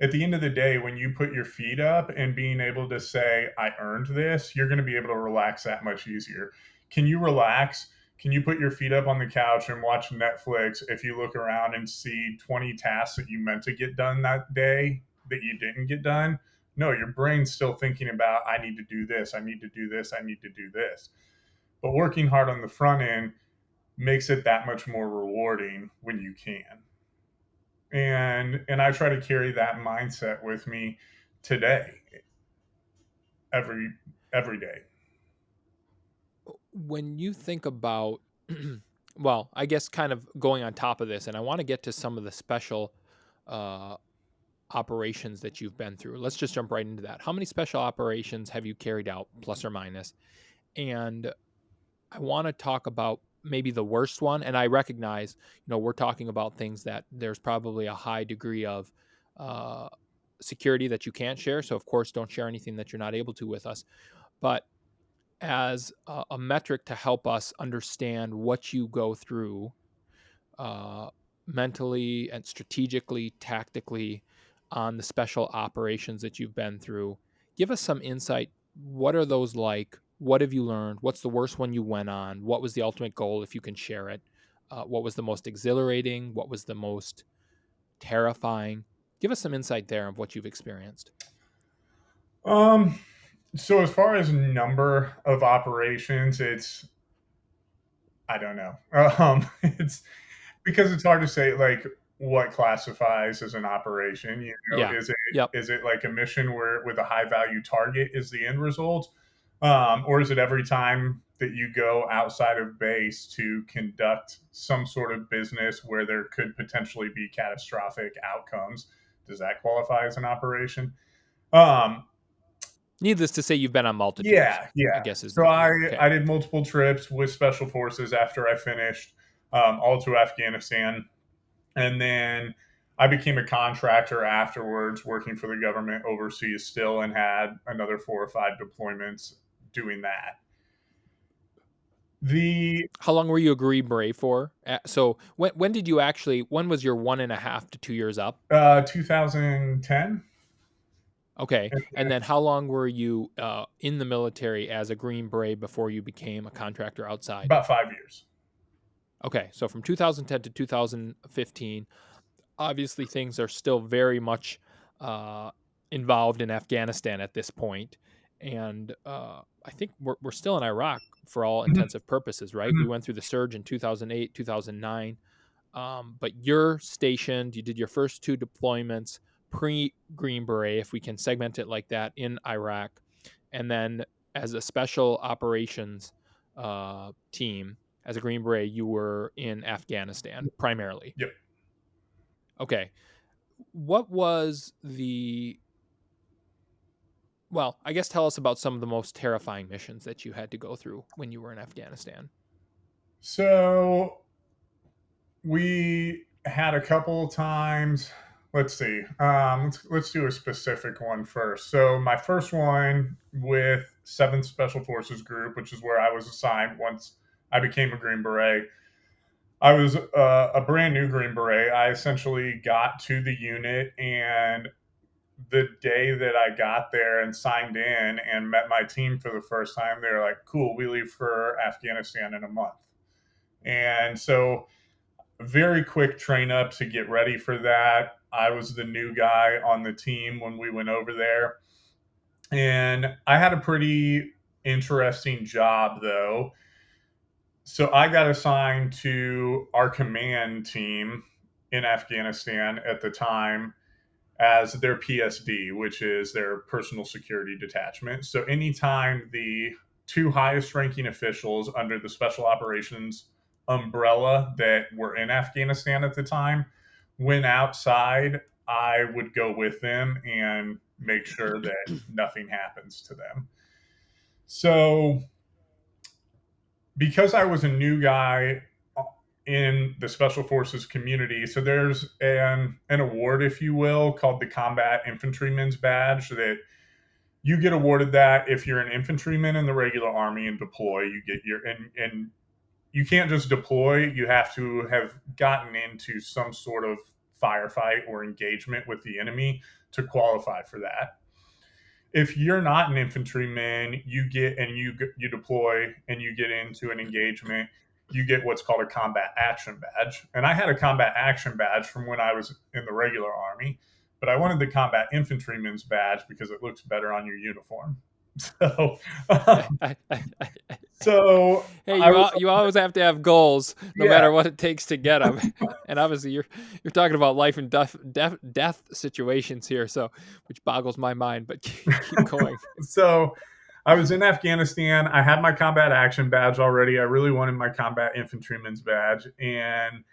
at the end of the day, when you put your feet up and being able to say, I earned this, you're going to be able to relax that much easier. Can you relax? Can you put your feet up on the couch and watch Netflix if you look around and see 20 tasks that you meant to get done that day that you didn't get done? No, your brain's still thinking about, I need to do this, I need to do this, I need to do this. But working hard on the front end makes it that much more rewarding when you can. And I try to carry that mindset with me today, every every day. When you think about, well, I guess kind of going on top of this, and I want to get to some of the special uh, operations that you've been through. Let's just jump right into that. How many special operations have you carried out, plus or minus? And I want to talk about maybe the worst one. And I recognize, we're talking about things that there's probably a high degree of uh, security that you can't share. So, of course, don't share anything that you're not able to with us. But as a metric to help us understand what you go through uh, mentally and strategically, tactically on the special operations that you've been through. Give us some insight. What are those like? What have you learned? What's the worst one you went on? What was the ultimate goal, if you can share it? What was the most exhilarating? What was the most terrifying? Give us some insight there of what you've experienced. Um, so as far as number of operations, it's I don't know. It's because it's hard to say. Like what classifies as an operation. Yeah. Is it Yep. like a mission where with a high value target is the end result, or is it every time that you go outside of base to conduct some sort of business where there could potentially be catastrophic outcomes? Does that qualify as an operation? Um, Needless to say, you've been on multitudes, yeah, I yeah. guess is So the okay. I did multiple trips with special forces after I finished, all to Afghanistan, and then I became a contractor afterwards, working for the government overseas still, and had another 4 or 5 deployments doing that. The How long were you a Green Beret for? So when did you actually? When was your 1.5 to 2 years up? 2010, Okay, and then how long were you in the military as a Green Beret before you became a contractor outside? about 5 years. Okay, so from 2010 to 2015, obviously things are still very much uh, involved in Afghanistan at this point, and I think we're still in Iraq for all Mhm, intensive purposes, right? We mhm. went through the surge in 2008, 2009. But you're stationed, you did your first two deployments pre Green Beret, if we can segment it like that, in Iraq. And then as a special operations team, as a Green Beret, you were in Afghanistan primarily. Yep. Okay. What was the, well, I guess tell us about some of the most terrifying missions that you had to go through when you were in Afghanistan. So we had a couple of times. Let's see. Let's do a specific one first. So my first one with 7th Special Forces Group, which is where I was assigned once I became a Green Beret. I was a brand new Green Beret. I essentially got to the unit, and the day that I got there and signed in and met my team for the first time, they were like, "Cool, we leave for Afghanistan in a month." And so very quick train up to get ready for that. I was the new guy on the team when we went over there. And I had a pretty interesting job, though. So I got assigned to our command team in Afghanistan at the time as their PSD, which is their personal security detachment. So anytime the two highest ranking officials under the special operations umbrella that were in Afghanistan at the time went outside, I would go with them and make sure that nothing happens to them. So because I was a new guy in the special forces community, so there's an award, if you will, called the Combat Infantryman's Badge that you get awarded that if you're an infantryman in the regular army and deploy. You get your and you can't just deploy, you have to have gotten into some sort of firefight or engagement with the enemy to qualify for that. If you're not an infantryman, you deploy and you get into an engagement, you get what's called a combat action badge. And I had a combat action badge from when I was in the regular army, but I wanted the combat infantryman's badge because it looks better on your uniform. So, so Hey, I was you always have to have goals, no yeah. matter what it takes to get them. And obviously, you're talking about life and death situations here, so which boggles my mind. But keep going. So I was in Afghanistan. I had my combat action badge already. I really wanted my combat infantryman's badge, and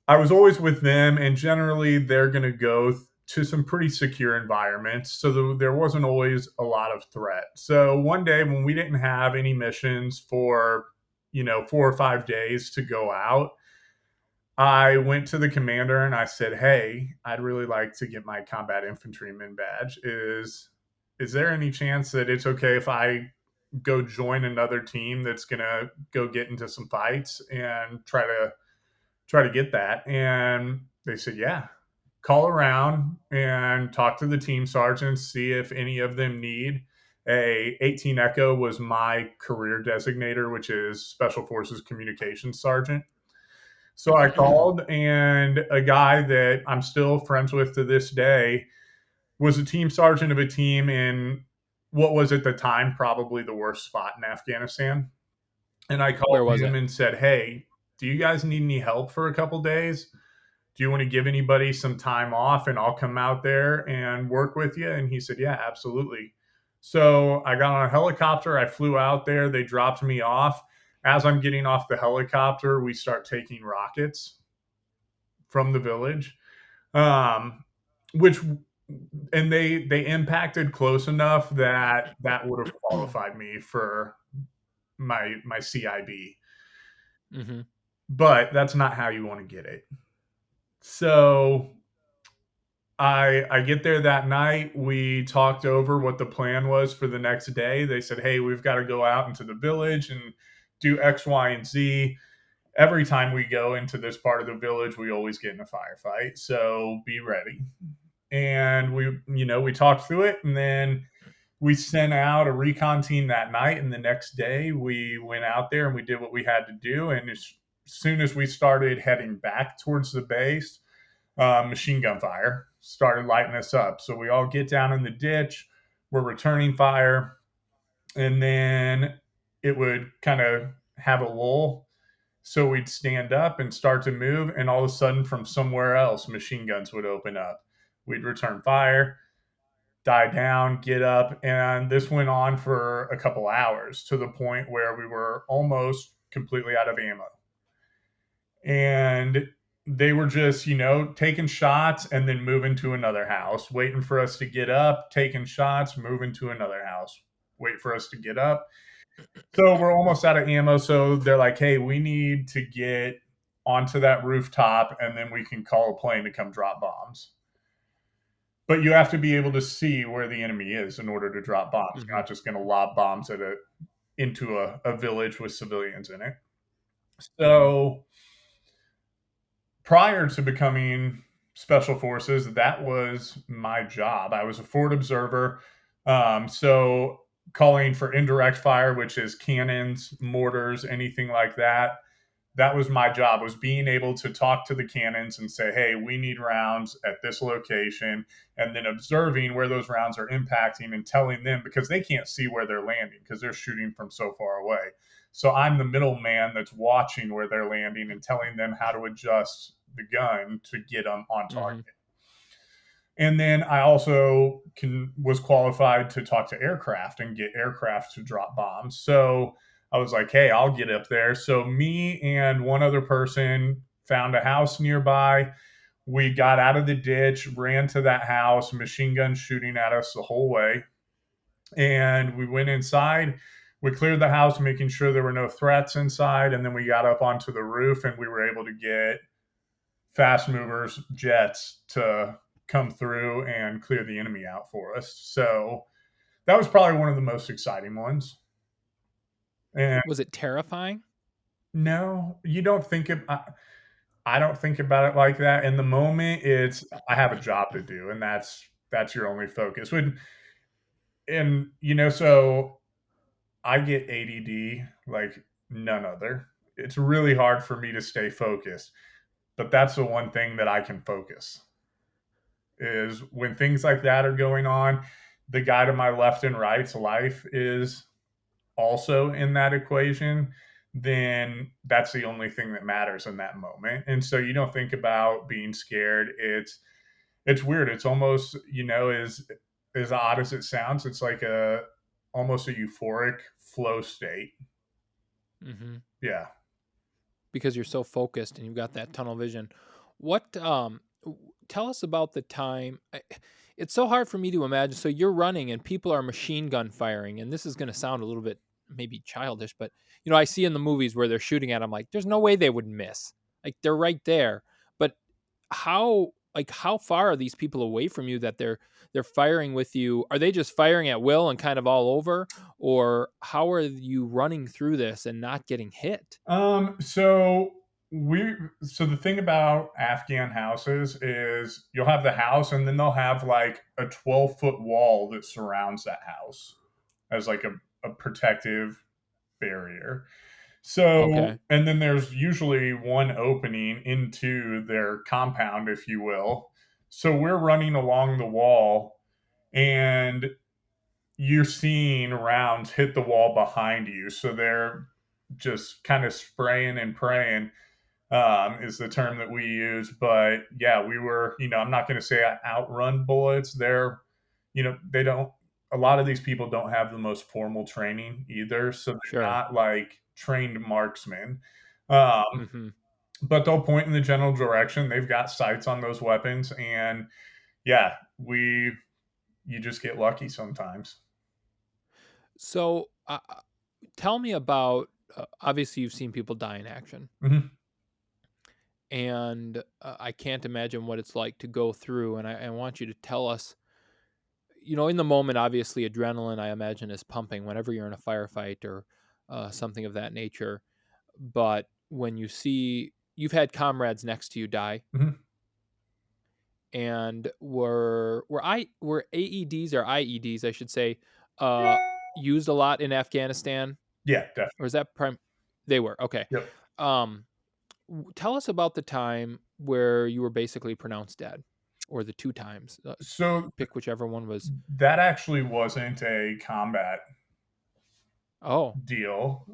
I was always with them, and generally they're going to go to some pretty secure environments. So there wasn't always a lot of threat. So one day when we didn't have any missions for, 4 or 5 days to go out, I went to the commander and I said, "Hey, I'd really like to get my combat infantryman badge. Is there any chance that it's okay if I go join another team that's going to go get into some fights and try to get that?" And they said, "Yeah, call around and talk to the team sergeants, see if any of them need a 18 Echo was my career designator, which is Special Forces Communications Sergeant." So I called, and a guy that I'm still friends with to this day was a team sergeant of a team in what was at the time probably the worst spot in Afghanistan. And I called Where was him it? and said, "Hey, do you guys need any help for a couple days?" do you want to give anybody some time off and I'll come out there and work with you? And he said, yeah, absolutely. So I got on a helicopter. I flew out there. They dropped me off. As I'm getting off the helicopter, we start taking rockets from the village, um, which and they impacted close enough that that would have qualified me for my CIB. Mm-hmm. But that's not how you want to get it. So I get there that night. We talked over what the plan was for the next day. They said, "Hey, we've got to go out into the village and do X, Y, and Z." Every time we go into this part of the village, we always get in a firefight. So be ready. And we talked through it, and then we sent out a recon team that night. And the next day, we went out there and we did what we had to do. And as soon as we started heading back towards the base, machine gun fire started lighting us up. So we all get down in the ditch, we're returning fire, and then it would kind of have a lull. So we'd stand up and start to move, and all of a sudden, from somewhere else, machine guns would open up. We'd return fire, die down, get up, and this went on for a couple hours to the point where we were almost completely out of ammo. And they were just, taking shots and then moving to another house, waiting for us to get up, taking shots, moving to another house, wait for us to get up. So we're almost out of ammo. So they're like, hey, we need to get onto that rooftop and then we can call a plane to come drop bombs. But you have to be able to see where the enemy is in order to drop bombs. Mm-hmm. You're not just going to lob bombs into a village with civilians in it. So prior to becoming special forces, that was my job. I was a forward observer. So calling for indirect fire, which is cannons, mortars, anything like that. That was my job, was being able to talk to the cannons and say, hey, we need rounds at this location, and then observing where those rounds are impacting and telling them, because they can't see where they're landing because they're shooting from so far away. So I'm the middleman that's watching where they're landing and telling them how to adjust the gun to get them on target. Mm-hmm. And then I also was qualified to talk to aircraft and get aircraft to drop bombs. So I was like, hey, I'll get up there. So me and one other person found a house nearby. We got out of the ditch, ran to that house, machine guns shooting at us the whole way. And we went inside. We cleared the house, making sure there were no threats inside. And then we got up onto the roof and we were able to get fast movers, jets to come through and clear the enemy out for us. So that was probably one of the most exciting ones. And Was it terrifying? no, you don't think of. I don't think about it like that. In the moment, it's I have a job to do, and that's your only focus. So I get ADD like none other. It's really hard for me to stay focused, but that's the one thing that I can focus. Is when things like that are going on, the guy to my left and right's life is also in that equation, then that's the only thing that matters in that moment. And so you don't think about being scared. It's weird. It's almost, as odd as it sounds, it's like almost a euphoric flow state. Mm-hmm. Yeah. Because you're so focused and you've got that tunnel vision. What tell us about the time. It's so hard for me to imagine. So you're running and people are machine gun firing, and this is going to sound a little bit maybe childish, but I see in the movies where they're shooting at them, like there's no way they would miss. Like they're right there. But how far are these people away from you that they're firing with you? Are they just firing at will and kind of all over, or how are you running through this and not getting hit? So the thing about Afghan houses is you'll have the house and then they'll have like a 12-foot wall that surrounds that house as like a protective barrier. So, Okay. and then there's usually one opening into their compound, if you will. So we're running along the wall and you're seeing rounds hit the wall behind you. So they're just kind of spraying and praying. is the term that we use. But yeah, we were, I'm not going to say I outrun bullets. They don't, a lot of these people don't have the most formal training either. So they're Sure. not like trained marksmen. Um, Hmm. but they'll point in the general direction. They've got sights on those weapons. And yeah, you just get lucky sometimes. So, tell me about. Obviously, you've seen people die in action, Mhm. and I can't imagine what it's like to go through. And I want you to tell us. In the moment, obviously, adrenaline, I imagine, is pumping whenever you're in a firefight or something of that nature. But when you've had comrades next to you die, Mhm. and were AEDs or IEDs, I should say, uh, used a lot in Afghanistan, Yeah, definitely. or is that prime? They were okay. Yep. Um, Tell us about the time where you were basically pronounced dead, or the two times. So Pick whichever one was. that actually wasn't a combat Oh, deal.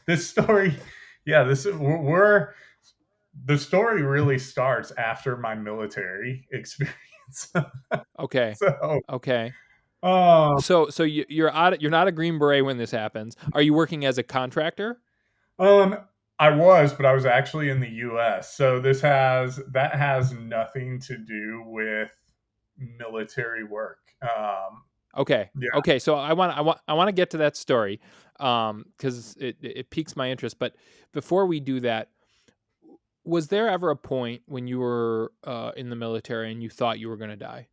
This story, yeah, this is we're the story really starts after my military experience. okay, so, okay. um, So you're not a Green Beret when this happens. Are you working as a contractor? um, I was, but I was actually in the U.S. So that has nothing to do with military work. Okay. Yeah. Okay. So I want to get to that story, because it piques my interest. But before we do that, was there ever a point when you were in the military and you thought you were going to die?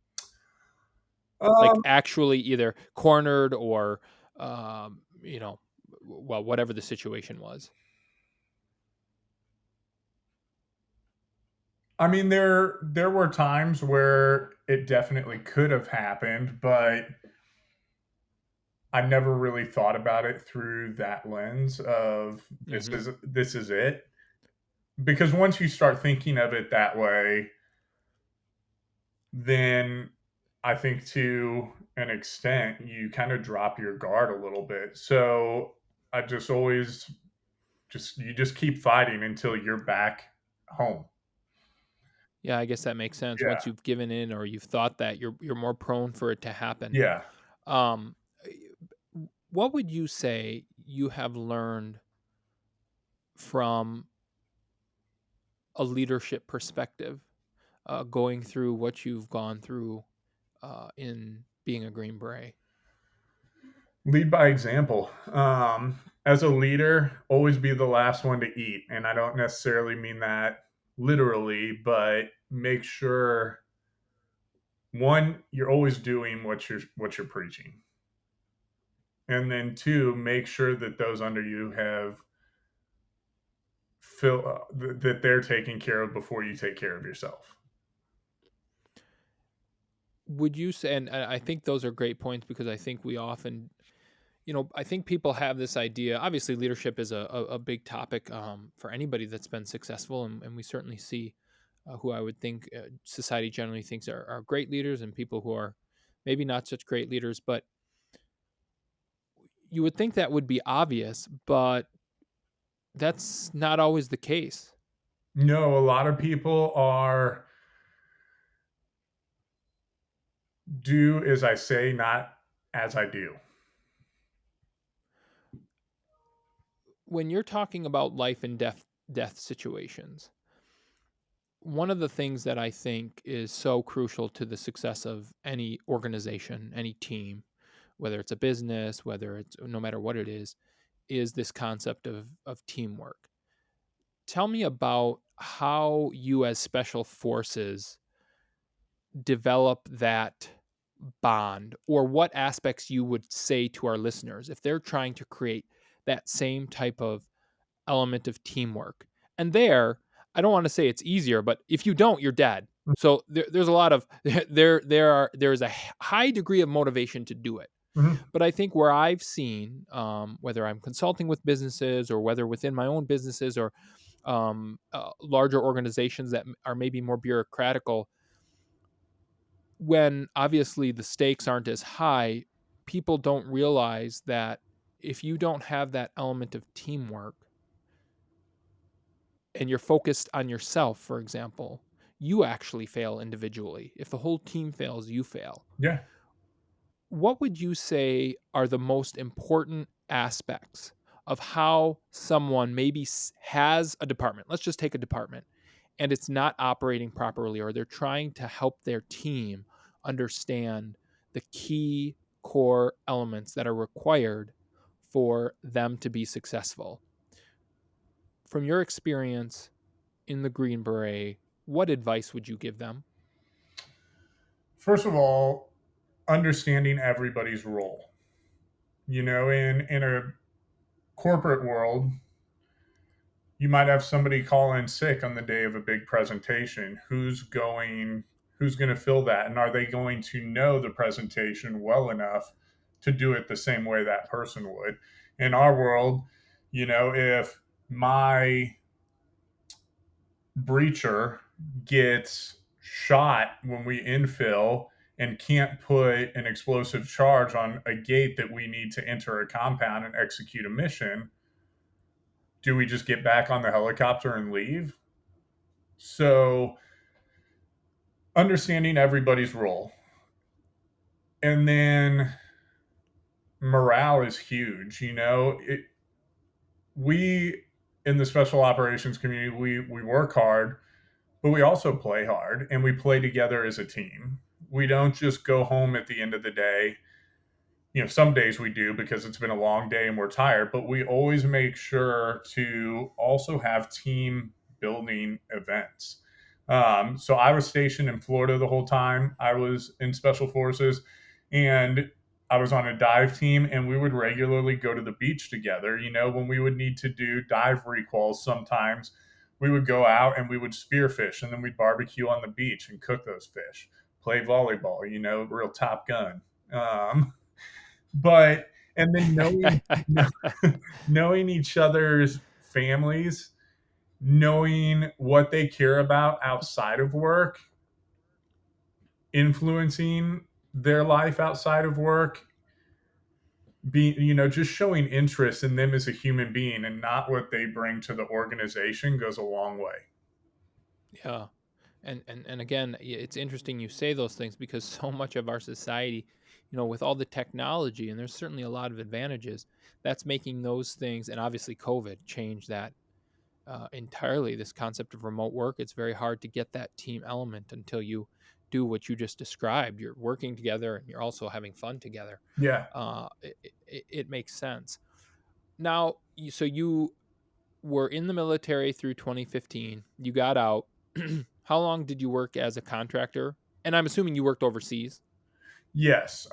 Like Um, actually either cornered or, um, you know, well, whatever the situation was. I mean, there were times where it definitely could have happened, but I never really thought about it through that lens of Hmm. this is it. Because once you start thinking of it that way, then I think to an extent you kind of drop your guard a little bit. So I just always just keep fighting until you're back home. Yeah, I guess that makes sense. Yeah. Once you've given in or you've thought that, you're more prone for it to happen. Yeah. Um, what would you say you have learned from a leadership perspective, going through what you've gone through in being a Green Beret? Lead by example. As a leader, always be the last one to eat. And I don't necessarily mean that literally, but make sure one, you're always doing what you're preaching. And then two, make sure that those under you have that they're taken care of before you take care of yourself. Would you say, and I think those are great points because I think we often, I think people have this idea. Obviously, leadership is a big topic for anybody that's been successful, and we certainly see who I would think society generally thinks are great leaders and people who are maybe not such great leaders. But you would think that would be obvious, but that's not always the case. No, a lot of people are do as I say, not as I do. When you're talking about life and death situations, one of the things that I think is so crucial to the success of any organization, any team, whether it's a business, whether it's no matter what it is this concept of teamwork. Tell me about how you as special forces develop that bond, or what aspects you would say to our listeners if they're trying to create that same type of element of teamwork. And I don't want to say it's easier, but if you don't, you're dead. So there's a lot of there's a high degree of motivation to do it. Mhm. But I think where I've seen, whether I'm consulting with businesses or whether within my own businesses or larger organizations that are maybe more bureaucratical, when obviously the stakes aren't as high, people don't realize that if you don't have that element of teamwork, and you're focused on yourself, for example, you actually fail individually. If the whole team fails, you fail. Yeah. What would you say are the most important aspects of how someone maybe has a department? Let's just take a department and it's not operating properly, or they're trying to help their team understand the key core elements that are required for them to be successful. From your experience in the Green Beret, what advice would you give them? First of all, understanding everybody's role. In a corporate world, you might have somebody call in sick on the day of a big presentation. Who's going to fill that, and are they going to know the presentation well enough to do it the same way that person would? In our world, if my breacher gets shot when we infill and can't put an explosive charge on a gate that we need to enter a compound and execute a mission, do we just get back on the helicopter and leave? So, understanding everybody's role. And then morale is huge. We in the special operations community, we work hard, but we also play hard and we play together as a team. We don't just go home at the end of the day. Some days we do because it's been a long day and we're tired, but we always make sure to also have team building events. So I was stationed in Florida the whole time. I was in special forces, and I was on a dive team, and we would regularly go to the beach together. When we would need to do dive recalls, sometimes we would go out and we would spearfish, and then we'd barbecue on the beach and cook those fish, play volleyball, real Top Gun. Um, but and then knowing each other's families, knowing what they care about outside of work, influencing their life outside of work, just showing interest in them as a human being and not what they bring to the organization goes a long way. Yeah. And again, it's interesting you say those things because so much of our society, with all the technology, and there's certainly a lot of advantages, that's making those things, and obviously COVID changed that entirely. This concept of remote work, it's very hard to get that team element until you do what you just described. You're working together and you're also having fun together. Yeah. It makes sense. Now, so you were in the military through 2015. You got out. How long did you work as a contractor? And I'm assuming you worked overseas. Yes.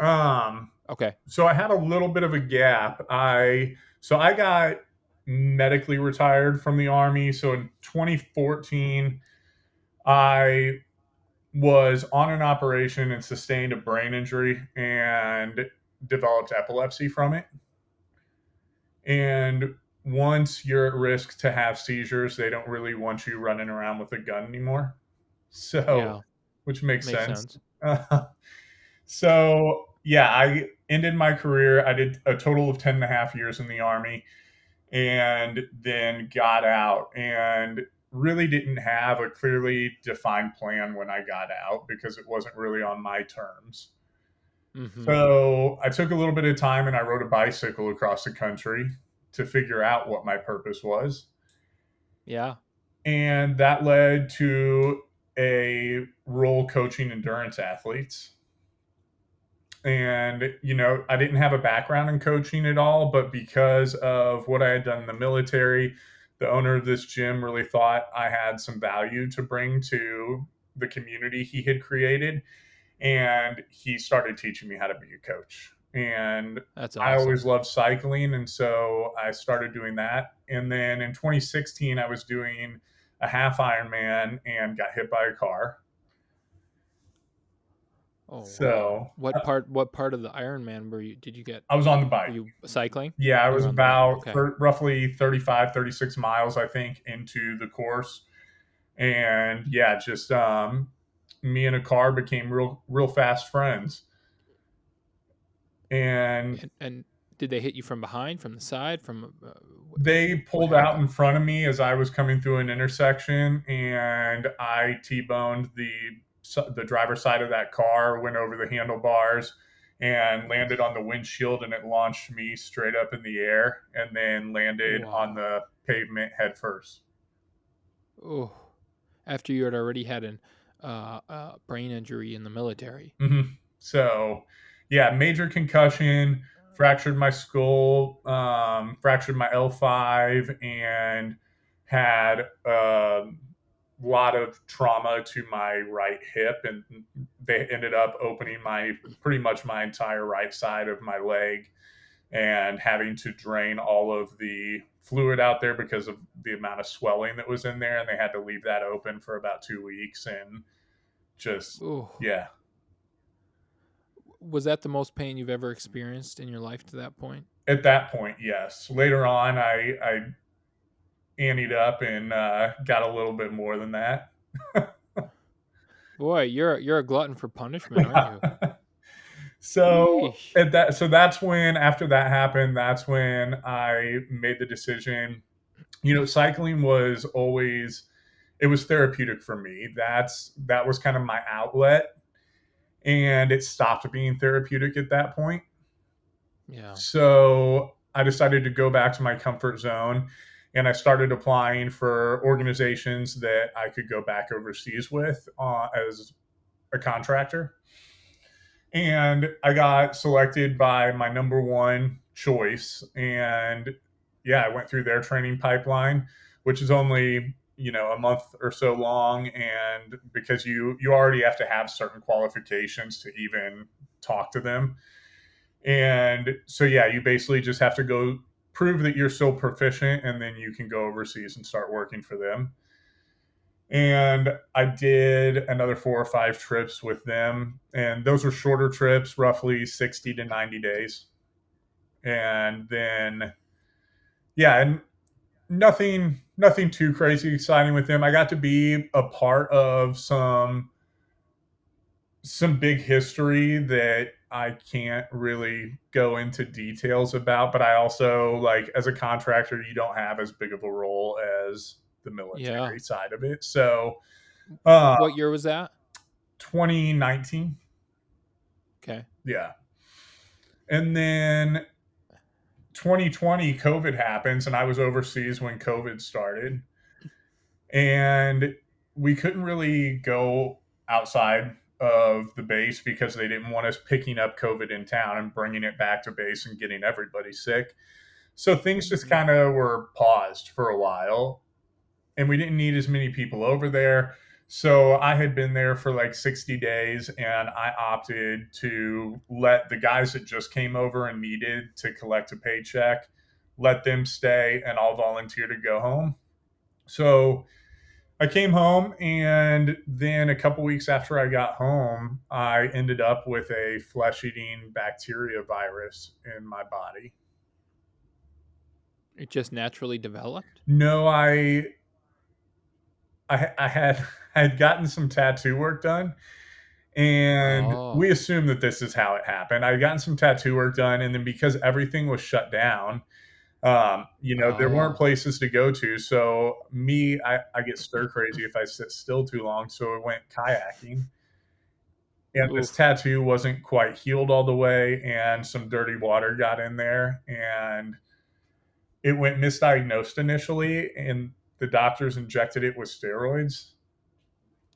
Okay. So I had a little bit of a gap. I got medically retired from the Army. So in 2014, I was on an operation and sustained a brain injury and developed epilepsy from it. And once you're at risk to have seizures, they don't really want you running around with a gun anymore. So, Yeah, which makes makes sense. sense. So, yeah, I ended my career. I did a total of 10 and a half years in the Army and then got out and really didn't have a clearly defined plan when I got out because it wasn't really on my terms. Mm-hmm. So I took a little bit of time and I rode a bicycle across the country to figure out what my purpose was. Yeah. And that led to a role coaching endurance athletes. And, I didn't have a background in coaching at all, but because of what I had done in the military, the owner of this gym really thought I had some value to bring to the community he had created. And he started teaching me how to be a coach. And That's I always awesome. loved cycling. And so I started doing that. And then in 2016, I was doing a half Ironman and got hit by a car. Oh wow. So What part of the Ironman did you get? I was on the Were bike. you cycling? Yeah, I You was were on the bike. about Okay. roughly 35, 36 miles, I think, into the course. And yeah, just me and a car became real fast friends. And And Did they hit you from behind, from the side, from They what pulled out happened? in front of me as I was coming through an intersection, and I T-boned the driver's side of that car, went over the handlebars, and landed on the windshield, and it launched me straight up in the air, and then landed on Wow. the pavement head first. Oh, after you had already had an brain injury in the military. So, yeah, major concussion, fractured my skull, fractured my L5, and had a lot of trauma to my right hip. And they ended up opening pretty much my entire right side of my leg and having to drain all of the fluid out there because of the amount of swelling that was in there. And they had to leave that open for about 2 weeks. And just, Oh, yeah. was that the most pain you've ever experienced in your life to that point? At that point, yes. Later on, I anteed up and got a little bit more than that. Boy, you're a glutton for punishment, aren't you? So Yeesh. that's when, after that happened, that's when I made the decision. Cycling was always, it was therapeutic for me. That was kind of my outlet, and it stopped being therapeutic at that point. Yeah. So I decided to go back to my comfort zone, and I started applying for organizations that I could go back overseas with as a contractor. And I got selected by my number one choice. And yeah, I went through their training pipeline, which is only a month or so long, and because you already have to have certain qualifications to even talk to them. And so, yeah, you basically just have to go prove that you're so proficient, and then you can go overseas and start working for them. And I did another 4 or 5 trips with them, and those were shorter trips, roughly 60 to 90 days. And then, yeah, and nothing too crazy exciting with them. I got to be a part of some big history that I can't really go into details about, but I also, like, as a contractor, you don't have as big of a role as the Yeah. military side of it. So, uh, What year was that? 2019, Okay. yeah. And then 2020, COVID happens, and I was overseas when COVID started, and we couldn't really go outside of the base because they didn't want us picking up COVID in town and bringing it back to base and getting everybody sick. So things just Mhm. kind of were paused for a while, and we didn't need as many people over there. So I had been there for like 60 days, and I opted to let the guys that just came over and needed to collect a paycheck, let them stay, and I'll volunteer to go home. So I came home, and then a couple weeks after I got home, I ended up with a flesh-eating bacteria virus in my body. It just naturally developed? No, I had I had gotten some tattoo work done, and we Oh. assume that this is how it happened. I had gotten some tattoo work done, and then because everything was shut down, there weren't Oh. places to go to. So I get stir crazy if I sit still too long. So I went kayaking, and this Oof. tattoo wasn't quite healed all the way, and some dirty water got in there, and it went misdiagnosed initially, and the doctors injected it with steroids,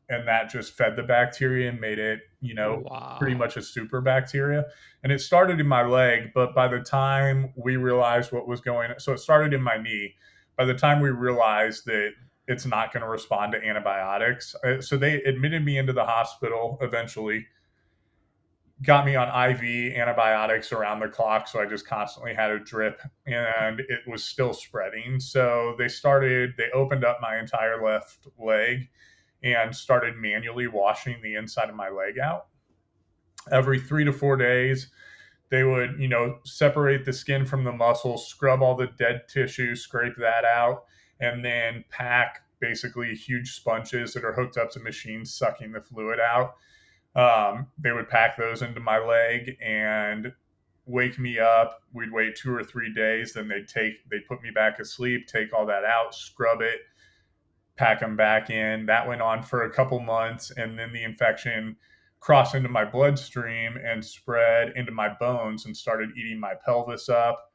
and that just fed the bacteria and made it, pretty Wow. much a super bacteria. And it started in my leg, but by the time we realized what was going on, so it started in my knee. By the time we realized that it's not going to respond to antibiotics, so they admitted me into the hospital eventually, got me on IV antibiotics around the clock. So I just constantly had a drip, and it was still spreading. So they opened up my entire left leg and started manually washing the inside of my leg out. Every 3 to 4 days, they would, separate the skin from the muscle, scrub all the dead tissue, scrape that out, and then pack basically huge sponges that are hooked up to machines sucking the fluid out. They would pack those into my leg, and wake me up. We'd wait 2 or 3 days. Then they'd put me back asleep, take all that out, scrub it, pack them back in. That went on for a couple months. And then the infection crossed into my bloodstream and spread into my bones and started eating my pelvis up,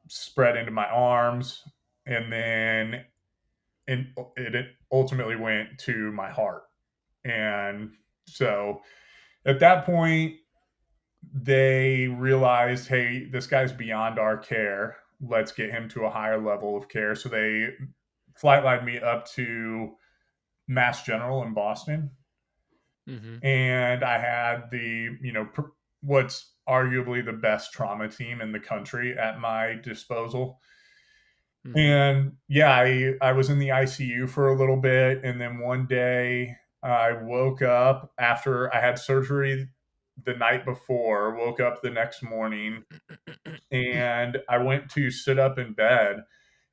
spread into my arms. And then it ultimately went to my heart. And so at that point, they realized, hey, this guy's beyond our care. Let's get him to a higher level of care. So they flightlined me up to Mass General in Boston. Mm-hmm. And I had what's arguably the best trauma team in the country at my disposal. Mm-hmm. And yeah, I was in the ICU for a little bit. And then one day I woke up after I had surgery the night before, woke up the next morning, and I went to sit up in bed.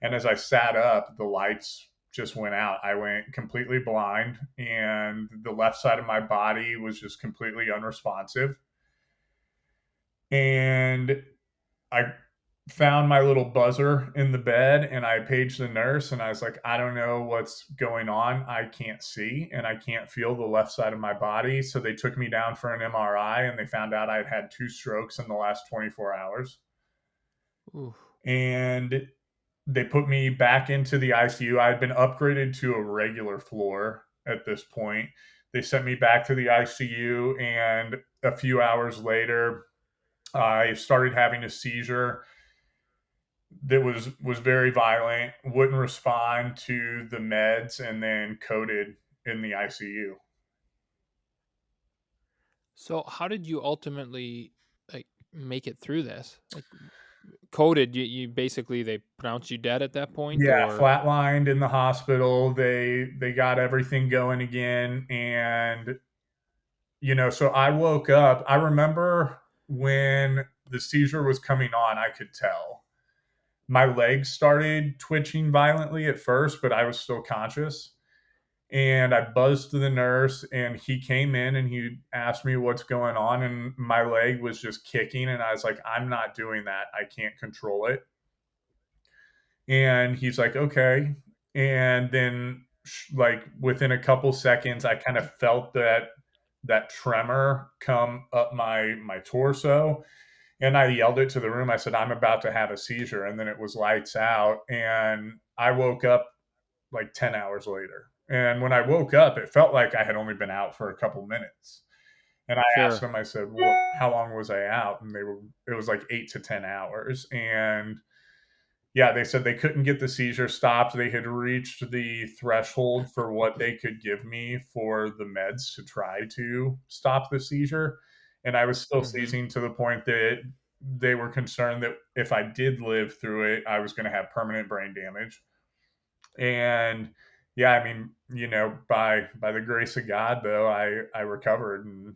And as I sat up, the lights just went out. I went completely blind, and the left side of my body was just completely unresponsive. And I found my little buzzer in the bed and I paged the nurse and I was like, I don't know what's going on. I can't see and I can't feel the left side of my body. So they took me down for an MRI and they found out I had had 2 strokes in the last 24 hours. Ooh. And they put me back into the ICU. I had been upgraded to a regular floor at this point. They sent me back to the ICU, and a few hours later, I started having a seizure that was very violent, wouldn't respond to the meds, and then coded in the ICU. So how did you ultimately like make it through this? Like coded, you basically they pronounced you dead at that point, Yeah, or flatlined in the hospital. They got everything going again, and so I woke up. I remember when the seizure was coming on, I could tell. My legs started twitching violently at first, but I was still conscious. And I buzzed to the nurse, and he came in and he asked me what's going on. And my leg was just kicking. And I was like, I'm not doing that. I can't control it. And he's like, okay. And then, like, within a couple seconds, I kind of felt that tremor come up my torso. And I yelled it to the room. I said, I'm about to have a seizure. And then it was lights out. And I woke up like 10 hours later. And when I woke up, it felt like I had only been out for a couple minutes. And I asked sure. them, I said, well, how long was I out? And it was like 8 to 10 hours. And yeah, they said they couldn't get the seizure stopped. They had reached the threshold for what they could give me for the meds to try to stop the seizure. And I was still Mm-hmm. seizing to the point that they were concerned that if I did live through it, I was going to have permanent brain damage. And yeah, I mean, by the grace of God, though, I recovered and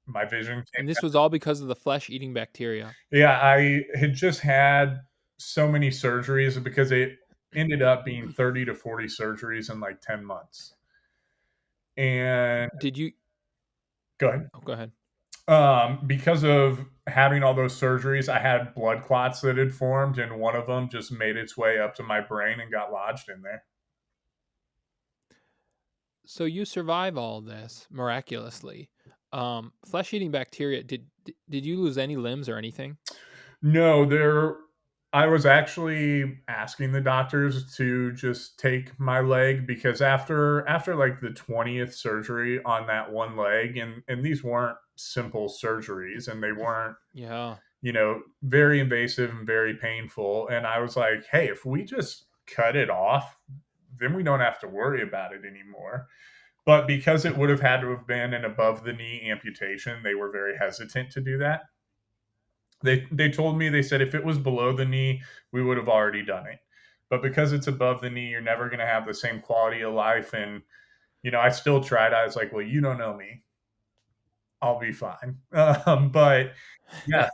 my vision came. And this was all because of the flesh-eating bacteria. Yeah, I had just had so many surgeries because it ended up being 30 to 40 surgeries in like 10 months. And Did you go ahead. oh, go ahead. Because of having all those surgeries, I had blood clots that had formed, and one of them just made its way up to my brain and got lodged in there. So you survive all this miraculously. Flesh-eating bacteria, did you lose any limbs or anything? No, I was actually asking the doctors to just take my leg because after like the 20th surgery on that one leg, and these weren't simple surgeries and they weren't, Yeah. very invasive and very painful. And I was like, hey, if we just cut it off, then we don't have to worry about it anymore. But because it would have had to have been an above the knee amputation, they were very hesitant to do that. They told me, they said if it was below the knee, we would have already done it. But because it's above the knee, you're never going to have the same quality of life. And I still tried. I was like, well, you don't know me. I'll be fine. But yeah,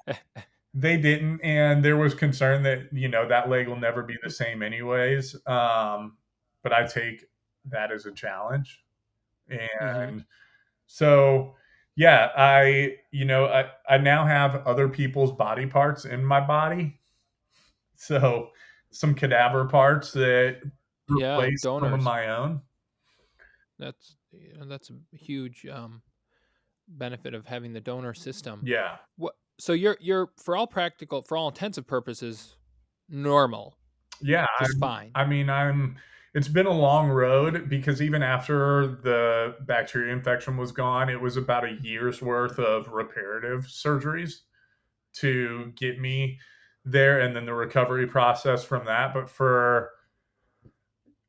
they didn't, and there was concern that that leg will never be the same anyways. But I take that as a challenge, Mhm. and so Yeah, I now have other people's body parts in my body. So some cadaver parts that Yeah, replace some of donors. my own. That's a huge benefit of having the donor system. Yeah. What? So you're for all intensive purposes, normal, Yeah, just fine. I'm it's been a long road because even after the bacteria infection was gone, it was about a year's worth of reparative surgeries to get me there and then the recovery process from that. But for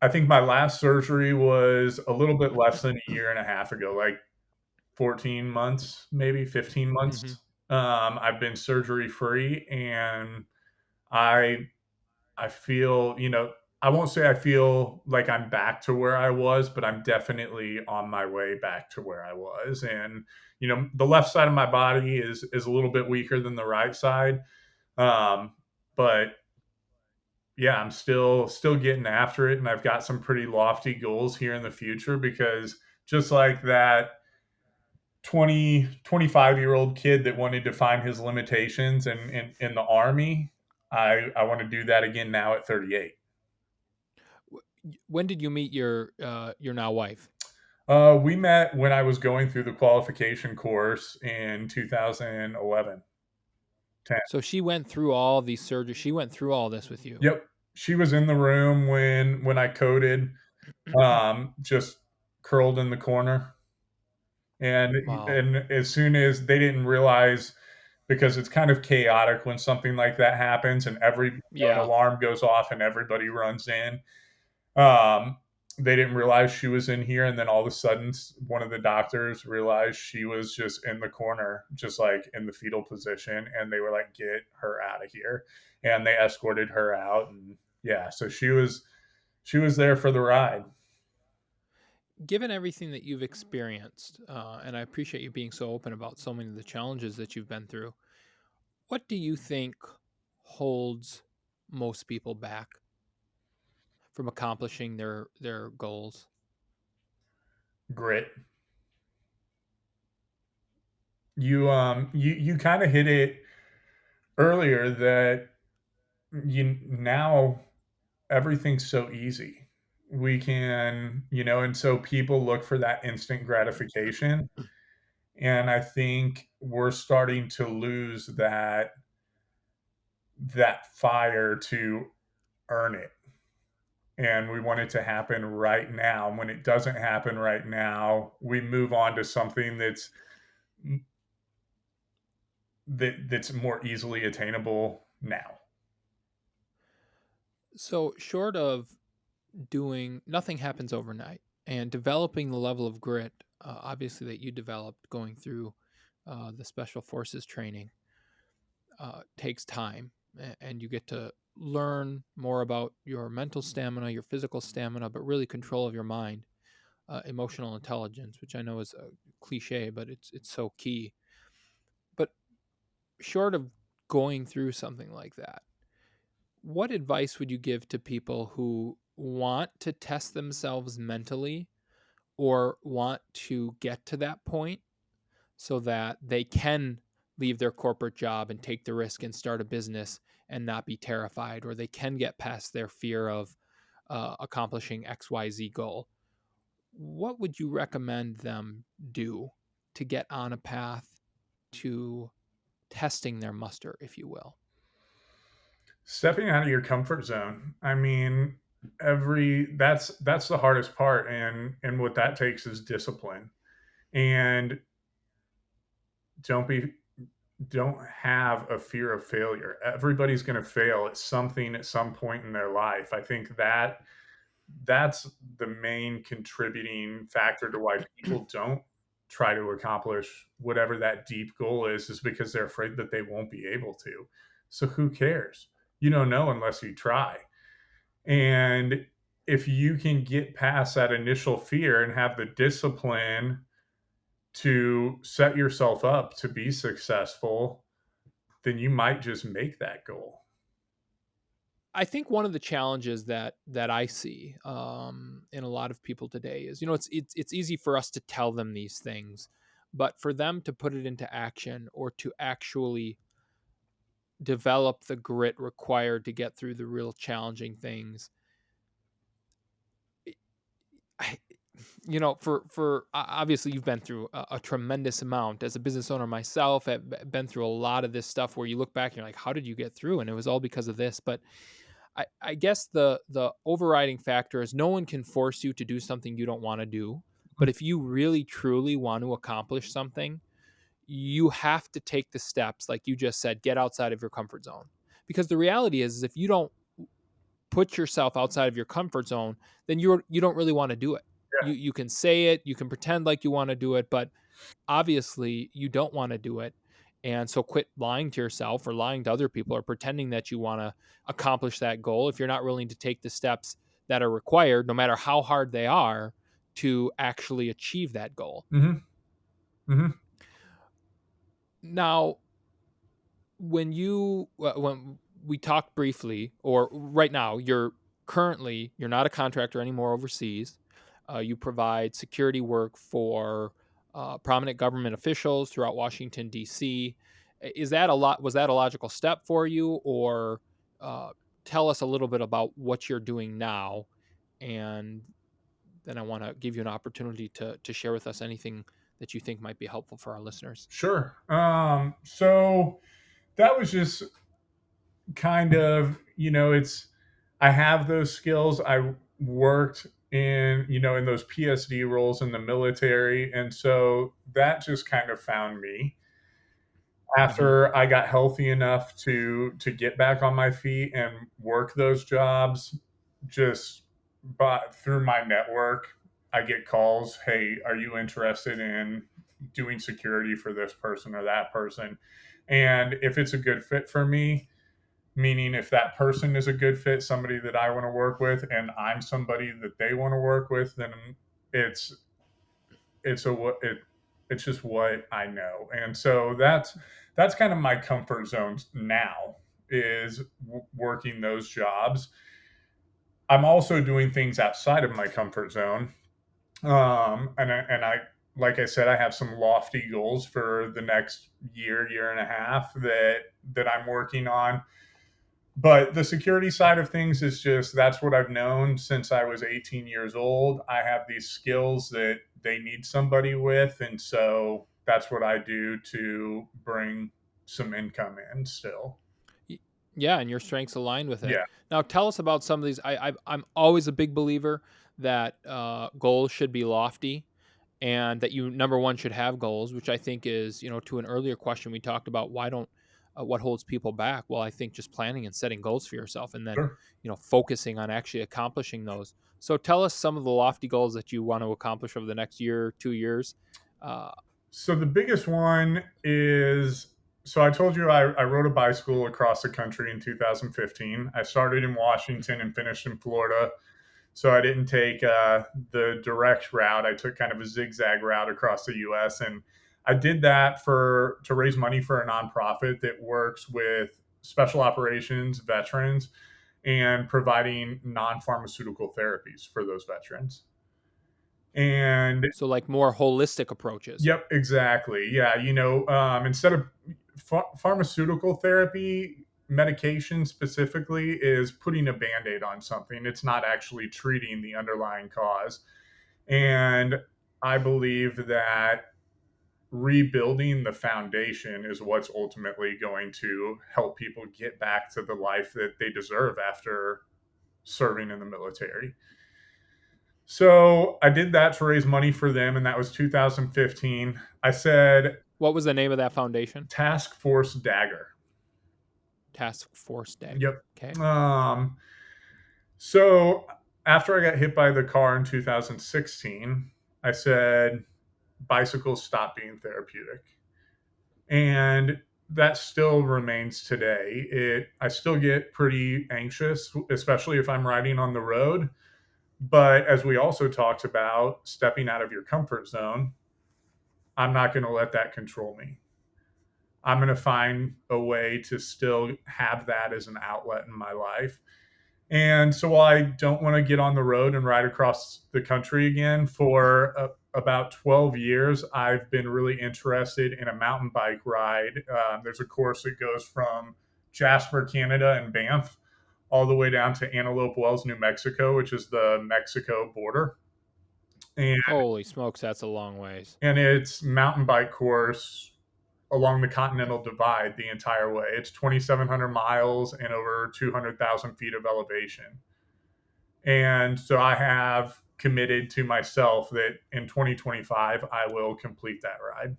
I think my last surgery was a little bit less than a year and a half ago, like 14 months, maybe 15 Hmm. months. I've been surgery free and I I feel, I won't say I feel like I'm back to where I was, but I'm definitely on my way back to where I was. And, the left side of my body is a little bit weaker than the right side. Um, but yeah, I'm still getting after it and I've got some pretty lofty goals here in the future because just like that 25-year-old kid that wanted to find his limitations in the army, I want to do that again now at 38. When did you meet your now wife? We met when I was going through the qualification course in 2011, 10. So she went through all these surgeries. She went through all this with you. Yep. She was in the room when I coded, just curled in the corner. And Wow. and as soon as they didn't realize because it's kind of chaotic when something like that happens and an Yeah. alarm goes off and everybody runs in. Um, they didn't realize she was in here, and then all of a sudden, one of the doctors realized she was just in the corner, just like in the fetal position, and they were like, "Get her out of here!" And they escorted her out, and yeah, so she was there for the ride. Given everything that you've experienced, and I appreciate you being so open about so many of the challenges that you've been through, what do you think holds most people back from accomplishing their goals? Grit. You kind of hit it earlier that you now everything's so easy. We can, and so people look for that instant gratification. And I think we're starting to lose that fire to earn it. And we want it to happen right now. And when it doesn't happen right now, we move on to something that's more easily attainable now. So, short of doing nothing happens overnight, and developing the level of grit, obviously that you developed going through the special forces training, takes time, and you get to learn more about your mental stamina, your physical stamina, but really control of your mind, emotional intelligence, which I know is a cliche, but it's so key. But short of going through something like that, what advice would you give to people who want to test themselves mentally or want to get to that point so that they can leave their corporate job and take the risk and start a business and not be terrified, or they can get past their fear of accomplishing XYZ goal? What would you recommend them do to get on a path to testing their muster, if you will? Stepping out of your comfort zone. I mean, that's the hardest part, and what that takes is discipline. And don't be don't have a fear of failure. Everybody's going to fail at something at some point in their life. I think that's the main contributing factor to why people don't try to accomplish whatever that deep goal is because they're afraid that they won't be able to. So who cares? You don't know unless you try. And if you can get past that initial fear and have the discipline to set yourself up to be successful, then you might just make that goal. I think one of the challenges that I see in a lot of people today is, it's easy for us to tell them these things, but for them to put it into action or to actually develop the grit required to get through the real challenging things, I, for obviously you've been through a tremendous amount as a business owner myself. I've been through a lot of this stuff where you look back and you're like, how did you get through? And it was all because of this. But I guess the overriding factor is no one can force you to do something you don't want to do. But if you really truly want to accomplish something, you have to take the steps, like you just said, get outside of your comfort zone. Because the reality is if you don't put yourself outside of your comfort zone, then you don't really want to do it. You can say it, you can pretend like you want to do it, but obviously you don't want to do it. And so quit lying to yourself or lying to other people or pretending that you want to accomplish that goal if you're not willing to take the steps that are required, no matter how hard they are, to actually achieve that goal. Mm-hmm. Mm-hmm. Now, when we talked briefly, or right now, you're not a contractor anymore overseas. You provide security work for prominent government officials throughout Washington D.C. Is that a lot? Was that a logical step for you, or tell us a little bit about what you're doing now, and then I want to give you an opportunity to share with us anything that you think might be helpful for our listeners. Sure. So that was just kind of, I have those skills. I worked in those PSD roles in the military. And so that just kind of found me Mm-hmm. after I got healthy enough to get back on my feet and work those jobs. Just but through my network, I get calls, hey, are you interested in doing security for this person or that person? And if it's a good fit for me, meaning if that person is a good fit, somebody that I want to work with, and I'm somebody that they want to work with, then it's it's a it it's just what I know. And so that's kind of my comfort zone now, is working those jobs. I'm also doing things outside of my comfort zone. And I like I said, I have some lofty goals for the next year and a half that I'm working on. But the security side of things is just that's what I've known since I was 18 years old. I have these skills that they need somebody with, and so that's what I do to bring some income in still. Yeah, and your strengths align with it. Yeah, Now, tell us about some of these. I'm always a big believer that goals should be lofty, and that you number one should have goals, which I think is, to an earlier question we talked about, why don't what holds people back? Well, I think just planning and setting goals for yourself, and then sure. focusing on actually accomplishing those. So tell us some of the lofty goals that you want to accomplish over the next year, 2 years. Uh, So the biggest one is, so I told you I rode a bicycle across the country in 2015. I started in Washington and finished in Florida. So I didn't take the direct route. I took kind of a zigzag route across the U.S. And I did that to raise money for a nonprofit that works with special operations veterans and providing non-pharmaceutical therapies for those veterans. And so like more holistic approaches. yep, exactly. Yeah, instead of pharmaceutical therapy, medication specifically is putting a band-aid on something. It's not actually treating the underlying cause. And I believe that rebuilding the foundation is what's ultimately going to help people get back to the life that they deserve after serving in the military. So I did that to raise money for them, and that was 2015. I said, What was the name of that foundation? Task Force Dagger. Task Force Dagger. Yep. Okay. Um, so after I got hit by the car in 2016, I said, bicycles stop being therapeutic. And that still remains today. I still get pretty anxious, especially if I'm riding on the road. But as we also talked about, stepping out of your comfort zone, I'm not going to let that control me. I'm going to find a way to still have that as an outlet in my life. And so while I don't want to get on the road and ride across the country again for about 12 years, I've been really interested in a mountain bike ride. There's a course that goes from Jasper, Canada, and Banff all the way down to Antelope Wells, New Mexico, which is the Mexico border. And, Holy smokes, that's a long ways. and it's mountain bike course along the Continental Divide the entire way. It's 2,700 miles and over 200,000 feet of elevation. And so I have committed to myself that in 2025, I will complete that ride.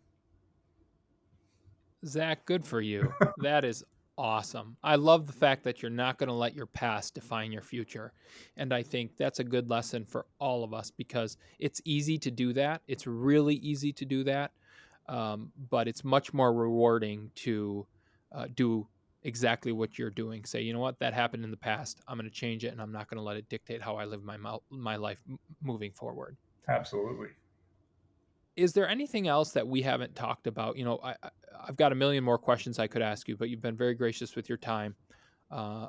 Zach, good for you. That is awesome. I love the fact that you're not going to let your past define your future. And I think that's a good lesson for all of us because it's easy to do that. It's really easy to do that. But it's much more rewarding to do exactly what you're doing. Say, you know what, that happened in the past. I'm going to change it and I'm not going to let it dictate how I live my life moving forward. Absolutely. Is there anything else that we haven't talked about? I've got a million more questions I could ask you, but you've been very gracious with your time. Uh,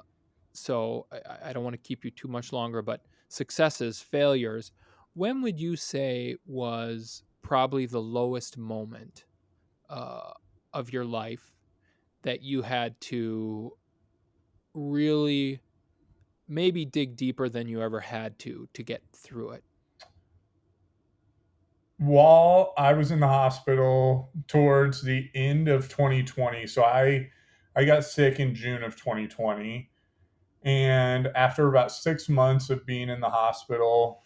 so I don't want to keep you too much longer, but successes, failures, when would you say was probably the lowest moment uh, of your life that you had to really maybe dig deeper than you ever had to get through it? While I was in the hospital towards the end of 2020, so I got sick in June of 2020, and after about 6 months of being in the hospital,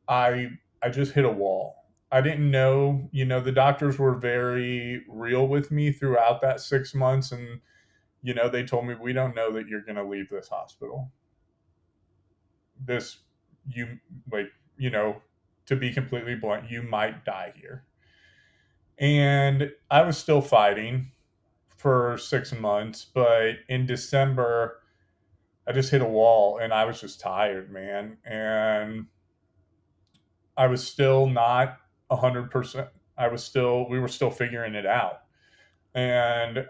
I just hit a wall. I didn't know, the doctors were very real with me throughout that 6 months, and they told me we don't know that you're going to leave this hospital. This you like, to be completely blunt, you might die here. And I was still fighting for 6 months, but in December, I just hit a wall and I was just tired, man. And I was still not 100%. We were still figuring it out. And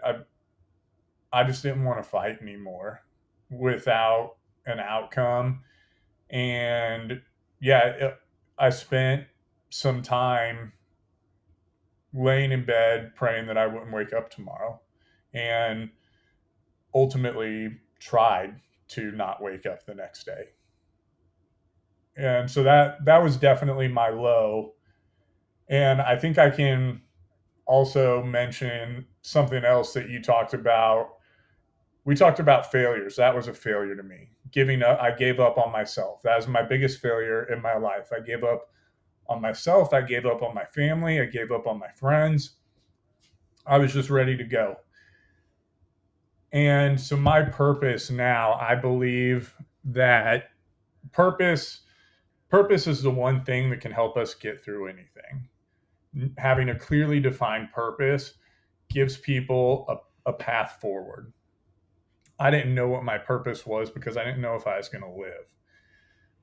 I just didn't want to fight anymore without an outcome. And yeah, I spent some time laying in bed praying that I wouldn't wake up tomorrow. And ultimately tried to not wake up the next day. And so that was definitely my low. And I think I can also mention something else that you talked about. We talked about failures. That was a failure to me. Giving up, I gave up on myself. That was my biggest failure in my life. I gave up on myself. I gave up on my family. I gave up on my friends. I was just ready to go. And so my purpose now, I believe that purpose purpose is the one thing that can help us get through anything. Having a clearly defined purpose gives people a path forward. I didn't know what my purpose was because I didn't know if I was going to live.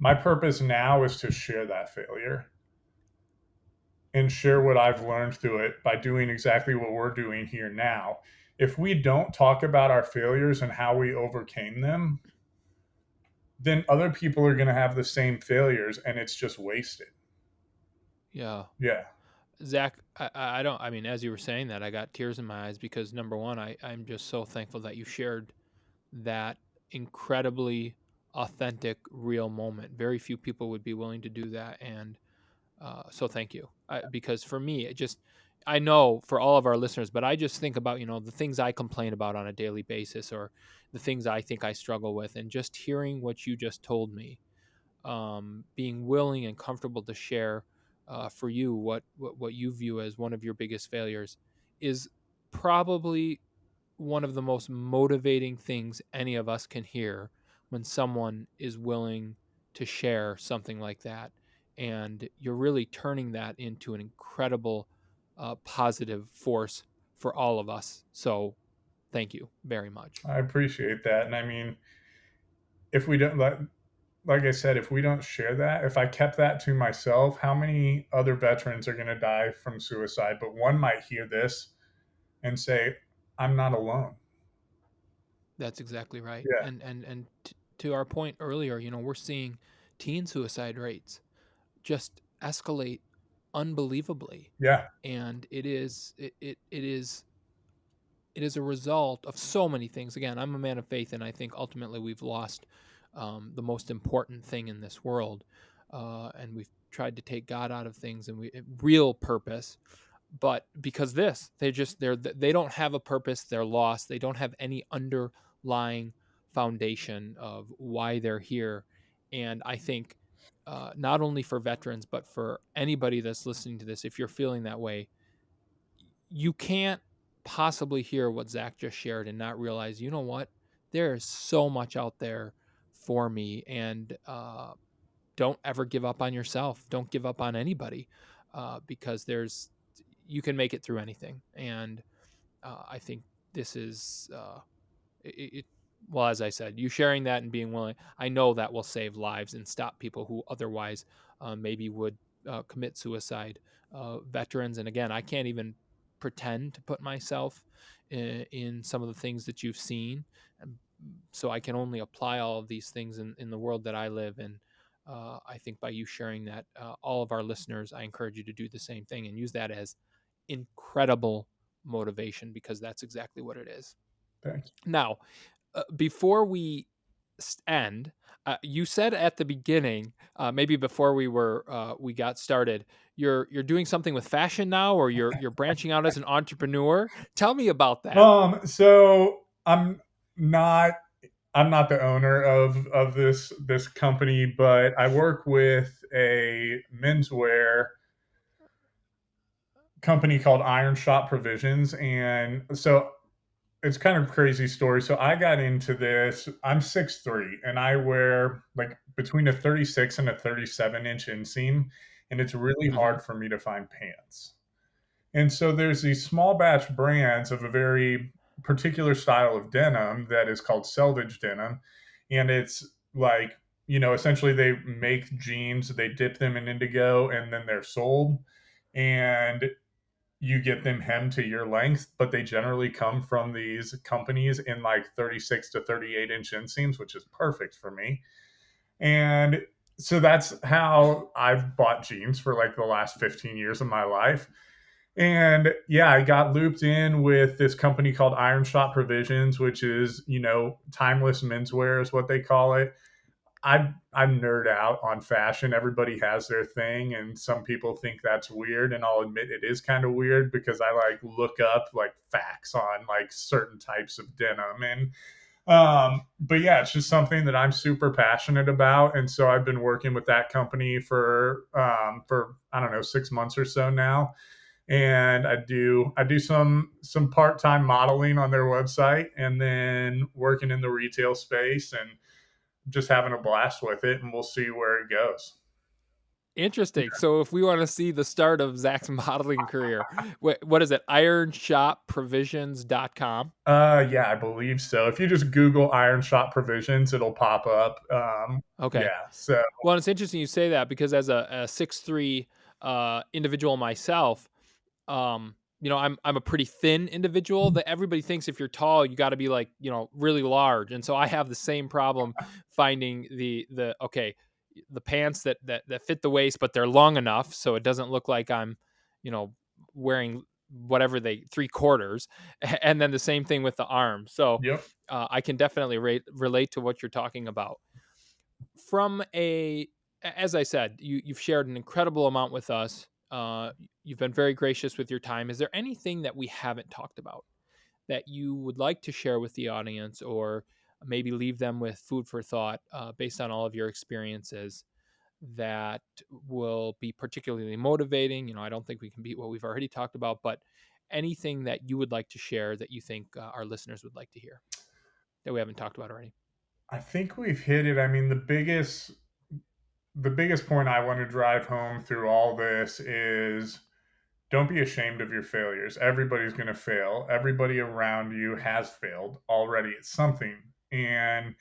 My purpose now is to share that failure and share what I've learned through it by doing exactly what we're doing here now. If we don't talk about our failures and how we overcame them, then other people are going to have the same failures and it's just wasted. Yeah. Yeah. Zach, I don't, I mean, as you were saying that, I got tears in my eyes because number one, I'm just so thankful that you shared that incredibly authentic, real moment. Very few people would be willing to do that. And so thank you. Because for me, I know for all of our listeners, but I just think about, the things I complain about on a daily basis or the things I think I struggle with. And just hearing what you just told me, being willing and comfortable to share for you what you view as one of your biggest failures is probably one of the most motivating things any of us can hear when someone is willing to share something like that. And you're really turning that into an incredible positive force for all of us. So thank you very much. I appreciate that. And I mean, if we don't like I said, if we don't share that, if I kept that to myself, how many other veterans are going to die from suicide? But one might hear this and say, I'm not alone. That's exactly right. Yeah. And to our point earlier, we're seeing teen suicide rates just escalate unbelievably. Yeah. And it is a result of so many things. Again, I'm a man of faith, and I think ultimately we've lost the most important thing in this world, and we've tried to take God out of things and real purpose. But because they don't have a purpose, they're lost. They don't have any underlying foundation of why they're here, and I think. Not only for veterans, but for anybody that's listening to this, if you're feeling that way, you can't possibly hear what Zach just shared and not realize, you know what? There is so much out there for me. And don't ever give up on yourself. Don't give up on anybody because you can make it through anything. And I think this is it, well, as I said, you sharing that and being willing, I know that will save lives and stop people who otherwise maybe would commit suicide. Veterans, and again, I can't even pretend to put myself in some of the things that you've seen, and so I can only apply all of these things in the world that I live in. I think by you sharing that, all of our listeners, I encourage you to do the same thing and use that as incredible motivation, because that's exactly what it is. Thanks. Now, before we end, you said at the beginning, maybe before we got started, you're doing something with fashion now, or you're branching out as an entrepreneur. Tell me about that. So not I'm not the owner of this company, but I work with a menswear company called Iron Shop Provisions, and so it's kind of a crazy story. So I got into this. I'm 6'3", and I wear like between a 36 and a 37-inch inseam, and it's really Hmm. hard for me to find pants. And so there's these small batch brands of a very particular style of denim that is called selvage denim. And it's like, essentially they make jeans, they dip them in indigo, and then they're sold. And you get them hemmed to your length, but they generally come from these companies in like 36 to 38-inch inseams, which is perfect for me. And so that's how I've bought jeans for like the last 15 years of my life. And yeah, I got looped in with this company called Iron Shop Provisions, which is, timeless menswear is what they call it. I nerd out on fashion. Everybody has their thing, and some people think that's weird. And I'll admit it is kind of weird because I like look up like facts on like certain types of denim. And but yeah, it's just something that I'm super passionate about. And so I've been working with that company for I don't know, 6 months or so now. And I do some part-time modeling on their website, and then working in the retail space, and just having a blast with it, and we'll see where it goes. Interesting. So if we want to see the start of Zach's modeling career, what is it? Ironshopprovisions.com. Yeah, I believe so. If you just Google Iron Shop Provisions, it'll pop up. Okay. Yeah, so Well, it's interesting you say that, because as a 6'3" individual myself, I'm a pretty thin individual. That everybody thinks if you're tall, you got to be like, really large. And so I have the same problem finding the pants that fit the waist, but they're long enough so it doesn't look like I'm, you know, wearing whatever they 3/4. And then the same thing with the arms. So yep. I can definitely relate to what you're talking about. From as I said, you've shared an incredible amount with us. You've been very gracious with your time. Is there anything that we haven't talked about that you would like to share with the audience, or maybe leave them with food for thought based on all of your experiences, that will be particularly motivating? I don't think we can beat what we've already talked about, but anything that you would like to share that you think our listeners would like to hear that we haven't talked about already? I think we've hit it. I mean, the biggest point I want to drive home through all this is don't be ashamed of your failures. Everybody's going to fail. Everybody around you has failed already at something. And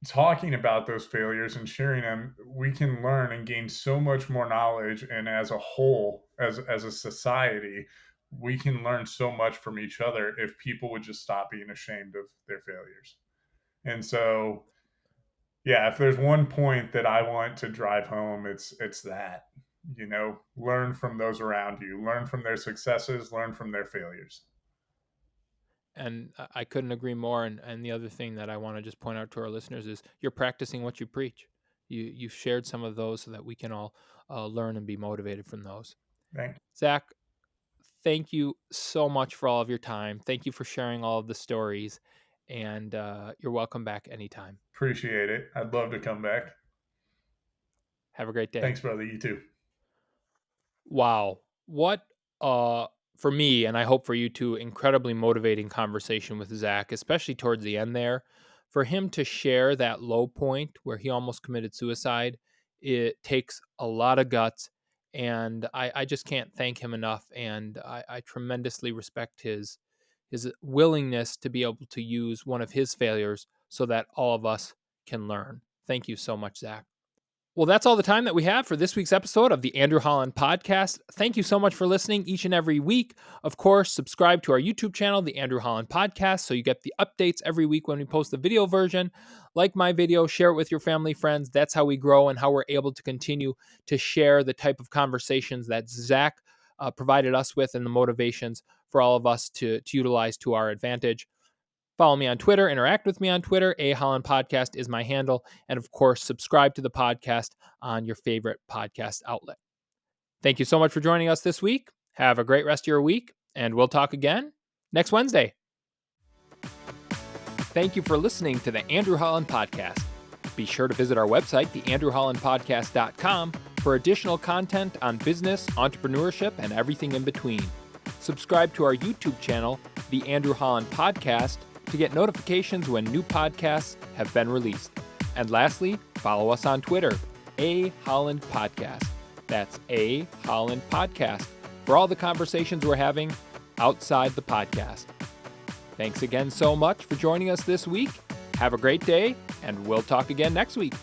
talking about those failures and sharing them, we can learn and gain so much more knowledge. And as a whole, as a society, we can learn so much from each other if people would just stop being ashamed of their failures. And so, yeah, if there's one point that I want to drive home, it's that. learn from those around you, learn from their successes, learn from their failures. And I couldn't agree more. And the other thing that I want to just point out to our listeners is you're practicing what you preach. You've shared some of those so that we can all learn and be motivated from those. Thank you. Zach, thank you so much for all of your time. Thank you for sharing all of the stories. And you're welcome back anytime. Appreciate it. I'd love to come back. Have a great day. Thanks, brother. You too. Wow. What, for me, and I hope for you too, incredibly motivating conversation with Zach, especially towards the end there. For him to share that low point where he almost committed suicide, it takes a lot of guts. And I just can't thank him enough. And I tremendously respect his willingness to be able to use one of his failures so that all of us can learn. Thank you so much, Zach. Well, that's all the time that we have for this week's episode of the Andrew Holland Podcast. Thank you so much for listening each and every week. Of course, subscribe to our YouTube channel, the Andrew Holland Podcast, so you get the updates every week when we post the video version. Like my video, share it with your family, friends. That's how we grow and how we're able to continue to share the type of conversations that Zach provided us with and the motivations for all of us to utilize to our advantage. Follow me on Twitter, interact with me on Twitter. A Holland Podcast is my handle. And of course, subscribe to the podcast on your favorite podcast outlet. Thank you so much for joining us this week. Have a great rest of your week, and we'll talk again next Wednesday. Thank you for listening to the Andrew Holland Podcast. Be sure to visit our website, theandrewhollandpodcast.com, for additional content on business, entrepreneurship, and everything in between. Subscribe to our YouTube channel, The Andrew Holland Podcast, to get notifications when new podcasts have been released. And lastly, follow us on Twitter, A Holland Podcast. That's A Holland Podcast, for all the conversations we're having outside the podcast. Thanks again so much for joining us this week. Have a great day, and we'll talk again next week.